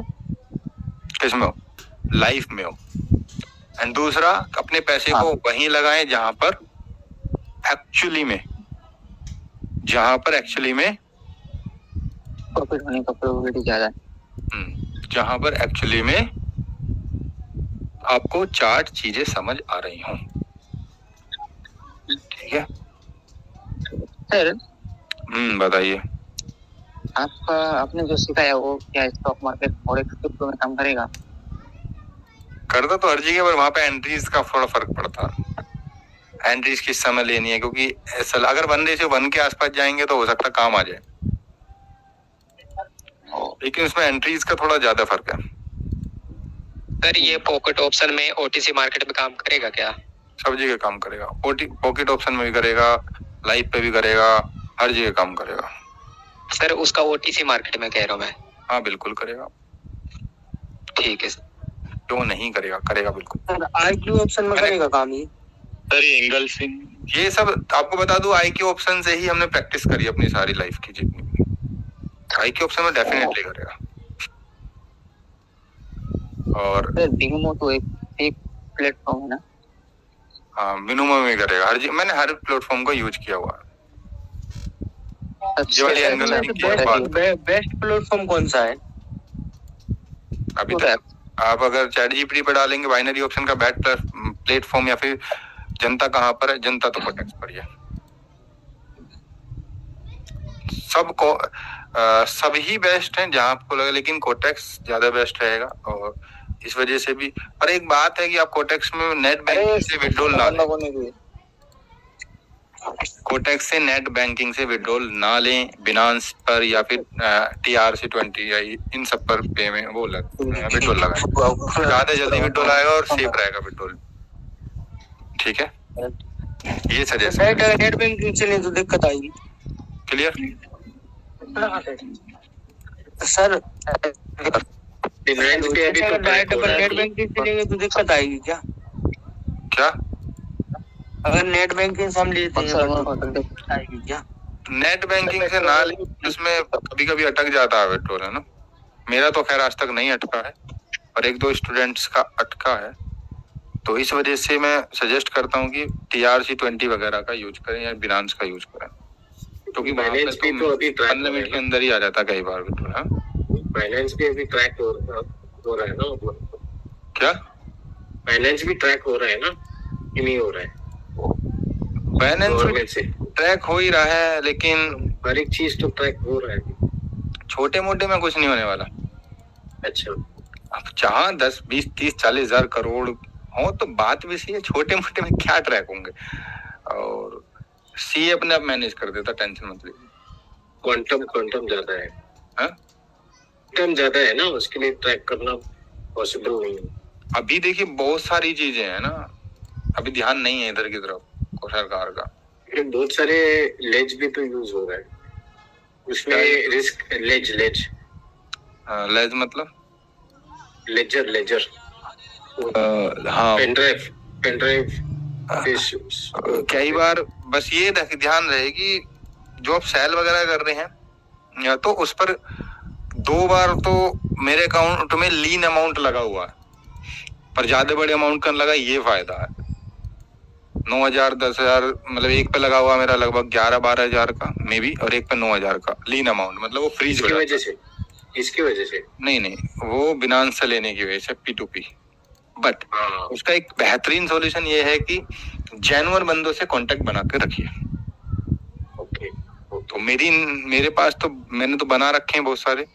किसमें हो, लाइफ में हो। एंड दूसरा, अपने पैसे को वहीं लगाएं जहां पर एक्चुअली में प्रॉफिट होने का प्रोबेबिलिटी ज्यादा है। जहां पर एक्चुअली में आपको चार्ट चीजें समझ आ रही हों। ठीक है सर, बताइए। आपने जो सिखाया वो क्या स्टॉक मार्केट फॉरेक्स क्रिप्टो में काम करेगा? करता तो हर जगह, पर वहां पे एंट्रीज का थोड़ा फर्क पड़ता है। एंट्रीज किस समय लेनी है, क्योंकि ऐसा अगर 1 के आसपास जाएंगे तो हो सकता काम आ जाए, लेकिन उसमें एंट्रीज का थोड़ा ज्यादा फर्क है। सर ये पॉकेट ऑप्शन में ओटीसी मार्केट में काम करेगा क्या? सब जगह काम करेगा, पॉकेट ऑप्शन में भी करेगा, लाइफ पे भी करेगा, हर जगह काम करेगा। सर उसका ओटीसी मार्केट में कह रहा हूँ मैं। हाँ बिल्कुल करेगा। ठीक है सर। क्यों नहीं करेगा, करेगा बिल्कुल। सर आईक्यू ऑप्शन में करेगा काम ये? सर ये एंगल्फिंग, ये सब आपको बता दूं, आई के ऑप्शन से ही हमने प्रैक्टिस करी अपनी सारी लाइफ की जितनी भी। आई के ऑप्शन में डेफिनेटली करेगा। और बिगमो तो एक प्लेटफॉर्म है ना? हाँ, मिनिमम में करेगा मैंने हर प्लेटफॉर्म को यूज किया हुआ है। ये वाली एंगल बेस्ट प्लेटफॉर्म कौन सा है अभी तक? आप अगर चैट जीपीटी पे डालेंगे बाइनरी ऑप्शन का बेस्ट प्लेटफॉर्म, या फिर जनता कहाँ पर है, जनता तो कोटेक्स पर ही है। सबको सब ही बेस्ट है जहां आपको लगे, लेकिन कोटेक्स ज्यादा बेस्ट रहेगा। और इस वजह से भी, और एक बात है कि आप कोटेक्स में नेट बैंकिंग से विड्रॉल ना लें, कोटेक्स से नेट बैंकिंग से विड्रॉल ना लें। बिनांस पर या फिर TRC20 या इन सब पर पेमेंट वो विड्रॉल लगाएं, ज्यादा जल्दी विड्रॉल आएगा और सेफ रहेगा विड्रॉल। ठीक है, ये सजेस्ट नेट बैंकिंग से नहीं तो दिक्कत आएगी। Clear sir? डिमांड पे अभी तो नेट बैंकिंग से लेंगे तो दिक्कत आएगी क्या? क्या? अगर नेट बैंकिंग से हम लेते हैं तो आएगी क्या? नेट बैंकिंग से ना ले, उसमें कभी कभी अटक जाता है विड्रॉल, है ना। मेरा तो खैर आज तक नहीं अटका है, और 1-2 स्टूडेंट्स का अटका है। तो इस वजह से मैं सजेस्ट करता हूँ कि TRC20 वगैरह का यूज करें या बिनांस का यूज करें, क्योंकि फाइनेंस भी तो अभी ट्रैक लिमिट के अंदर ही आ जाता कई बार विड्रॉल। हाँ, फाइनेंस भी अभी ट्रैक हो रहा है ना, मतलब क्या फाइनेंस भी ट्रैक हो रहा है ना कि नहीं हो रहा है? फाइनेंस से ट्रैक हो ही रहा है, लेकिन हर एक चीज तो ट्रैक हो रहा है। छोटे मोटे में कुछ नहीं होने वाला। अच्छा, अब जहाँ 10, 20, 30, 40 हजार करोड़ हो तो बात भी सही है, छोटे मोटे में क्या ट्रैक होंगे। और सी अपने आप मैनेज कर देता, टेंशन मत लीजिए। क्वांटम ज्यादा है, हाँ? क्वांटम ज्यादा है ना, उसके लिए ट्रैक करना पॉसिबल नहीं है। अभी देखिए बहुत सारी चीजें हैं ना, अभी ध्यान नहीं है इधर की तरफ सरकार का। लेकिन बहुत सारे लेज भी तो यूज हो रहा है उसमें, रिस्क लेज लेज मतलब लेजर हाँ, पेनड्राइव कई बार बस ये ध्यान रहे कि जो आप सेल वगैरह कर रहे हैं या तो उस पर 2 बार तो मेरे अकाउंट में लीन अमाउंट लगा हुआ है, पर ज्यादा बड़े अमाउंट का लगा, ये फायदा है। 9,000 10,000 मतलब एक पे लगा हुआ मेरा लगभग 11-12 हजार का मे बी, और एक पे 9,000 का लीन अमाउंट, मतलब वो फ्रीज हो जाता है। इसकी वजह से नहीं, वो बिनांस से लेने की वजह से P2P। बट उसका एक बेहतरीन सॉल्यूशन ये है कि जेन्युइन बंदों से कांटेक्ट बना के रखिए। ओके, तो मेरे पास तो मैंने तो बना रखे हैं बहुत सारे,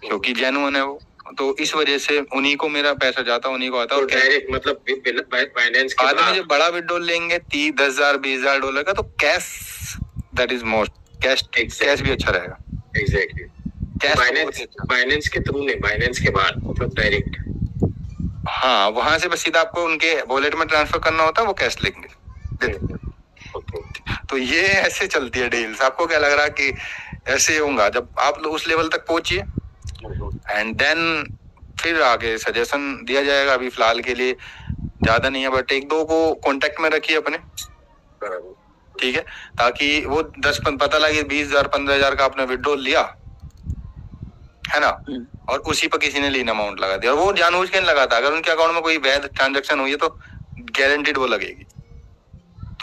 क्योंकि जेन्युइन है वो, तो इस वजह से उन्हीं को मेरा पैसा जाता है, उन्हीं को आता है। और डायरेक्ट मतलब फाइनेंस के बाद में जब बड़ा विड्रॉल लेंगे 30, 10,000, 20,000 डॉलर का, तो cash that is most cash भी अच्छा रहेगा। एग्जैक्टली। कैश बाइनेंस के थ्रू नहीं, बाइनेंस के बाद मतलब डायरेक्ट। हाँ, वहां से बस सीधा आपको उनके वॉलेट में ट्रांसफर करना होता है, वो कैश लेंगे। तो ये ऐसे चलती है डील्स। आपको क्या लग रहा है कि ऐसे होगा? जब आप उस लेवल तक पहुंचिए एंड देन फिर आगे सजेशन दिया जाएगा। अभी फिलहाल के लिए ज्यादा नहीं है, बट एक दो को कांटेक्ट में रखिए अपने, ठीक है, ताकि वो 10 पता लगे 20,000 15,000 का आपने विड्रॉल लिया है ना, और उसी पर किसी ने लीन अमाउंट लगा दिया, और वो जानबूझ के नहीं लगाता। अगर उनके अकाउंट में कोई वैध ट्रांजैक्शन हुई है तो गारंटीड वो लगेगी।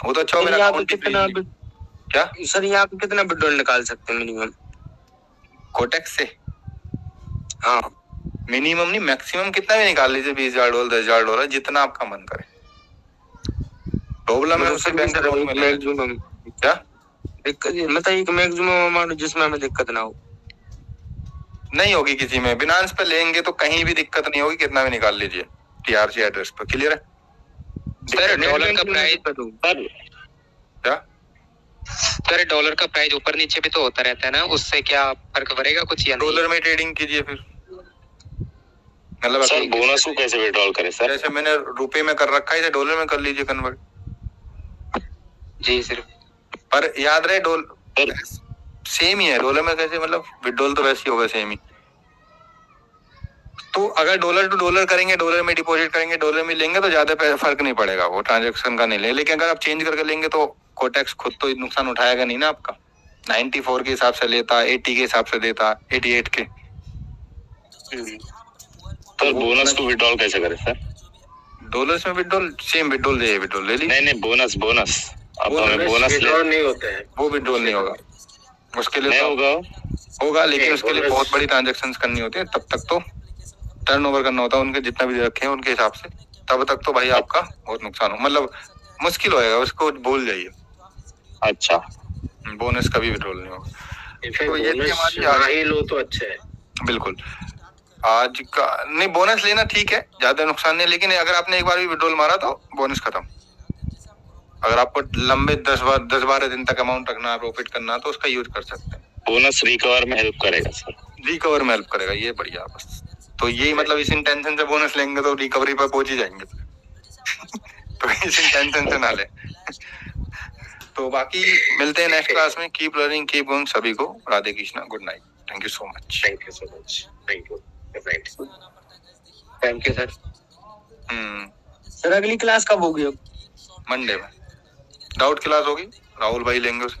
वो तो अच्छा मेरा अकाउंट क्या सर, यहाँ पे कितना विड्रॉल निकाल सकते हैं मिनिमम कोटेक्स से? हाँ, मिनिमम नहीं, मैक्सिमम कितना भी निकाल लीजिए, $20,000 $10,000 जितना आपका मन करे। प्रॉब्लम है उससे बैंक मैक्सिमम क्या दिक्कत, मतलब एक मैक्सिमम अमाउंट जिसमें हमें दिक्कत ना हो। नहीं होगी किसी में। बिनांस पे लेंगे तो कहीं भी दिक्कत नहीं होगी, कितना भी निकाल लीजिए TRC एड्रेस पर। क्लियर है सर? डॉलर का प्राइस क्या? सर, डॉलर का प्राइस ऊपर नीचे भी तो होता रहता है ना, उससे क्या फर्क पड़ेगा कुछ या नहीं? डॉलर में ट्रेडिंग कीजिए फिर। मतलब सर बोनस को कैसे विड्रॉल करें सर? जैसे मैंने रुपए में कर रखा है, इसे डॉलर में कर लीजिए कन्वर्ट। जी सर। पर याद रहे डॉलर सेम ही है, डॉलर में कैसे, मतलब विड्रॉल तो वैसे ही होगा सेम ही। तो अगर डॉलर टू डॉलर करेंगे, डॉलर में डिपॉजिट करेंगे, डॉलर में लेंगे तो ज्यादा फर्क नहीं पड़ेगा, वो ट्रांजैक्शन का नहीं ले। लेकिन अगर आप चेंज करके लेंगे तो कोटेक्स खुद तो नुकसान उठाएगा नहीं ना आपका। 94 के हिसाब से लेता, 80 के हिसाब से देता, 88 के। तो बोनस को विड्रॉल कैसे करें सर? डॉलर्स में विड्रॉल सेम विड्रॉल ले ली। नहीं बोनस अब हमें बोनस विड्रॉल नहीं होता है, वो विड्रॉल नहीं होगा उसके लिए। नहीं होगा लेकिन उसके लिए बहुत बड़ी ट्रांजैक्शन करनी होती है, तब तक तो टर्नओवर करना होता है उनके जितना भी रखे हैं उनके हिसाब से, तब तक तो भाई आपका बहुत नुकसान हो, मतलब मुश्किल होएगा, उसको भूल जाइए। अच्छा, बोनस कभी विड्रॉल नहीं होगा। तो ये हमारी लो तो अच्छा है। बिल्कुल। आज का नहीं, बोनस लेना ठीक है, ज्यादा नुकसान नहीं, लेकिन अगर आपने एक बार भी विड्रॉल मारा तो बोनस खत्म। अगर आपको लंबे 10-12 दिन तक अमाउंट रखना है, प्रॉफिट करना है, तो उसका यूज कर सकते हैं। बोनस रिकवर में हेल्प करेगा सर? रिकवर में हेल्प करेगा, ये बढ़िया। बस तो यही मतलब इस इंटेंशन से बोनस लेंगे तो रिकवरी पर पहुंच ही जाएंगे। तो इस इंटेंशन से ना ले। तो बाकी मिलते हैं नेक्स्ट क्लास में। Keep learning, keep going. सभी को Radhe Krishna, good night. Thank you so much. Thank you so much. Thank you. Good night. Thank you sir. Sir अगली क्लास कब होगी? अब मंडे में डाउट क्लास होगी, राहुल भाई लेंगे उसे।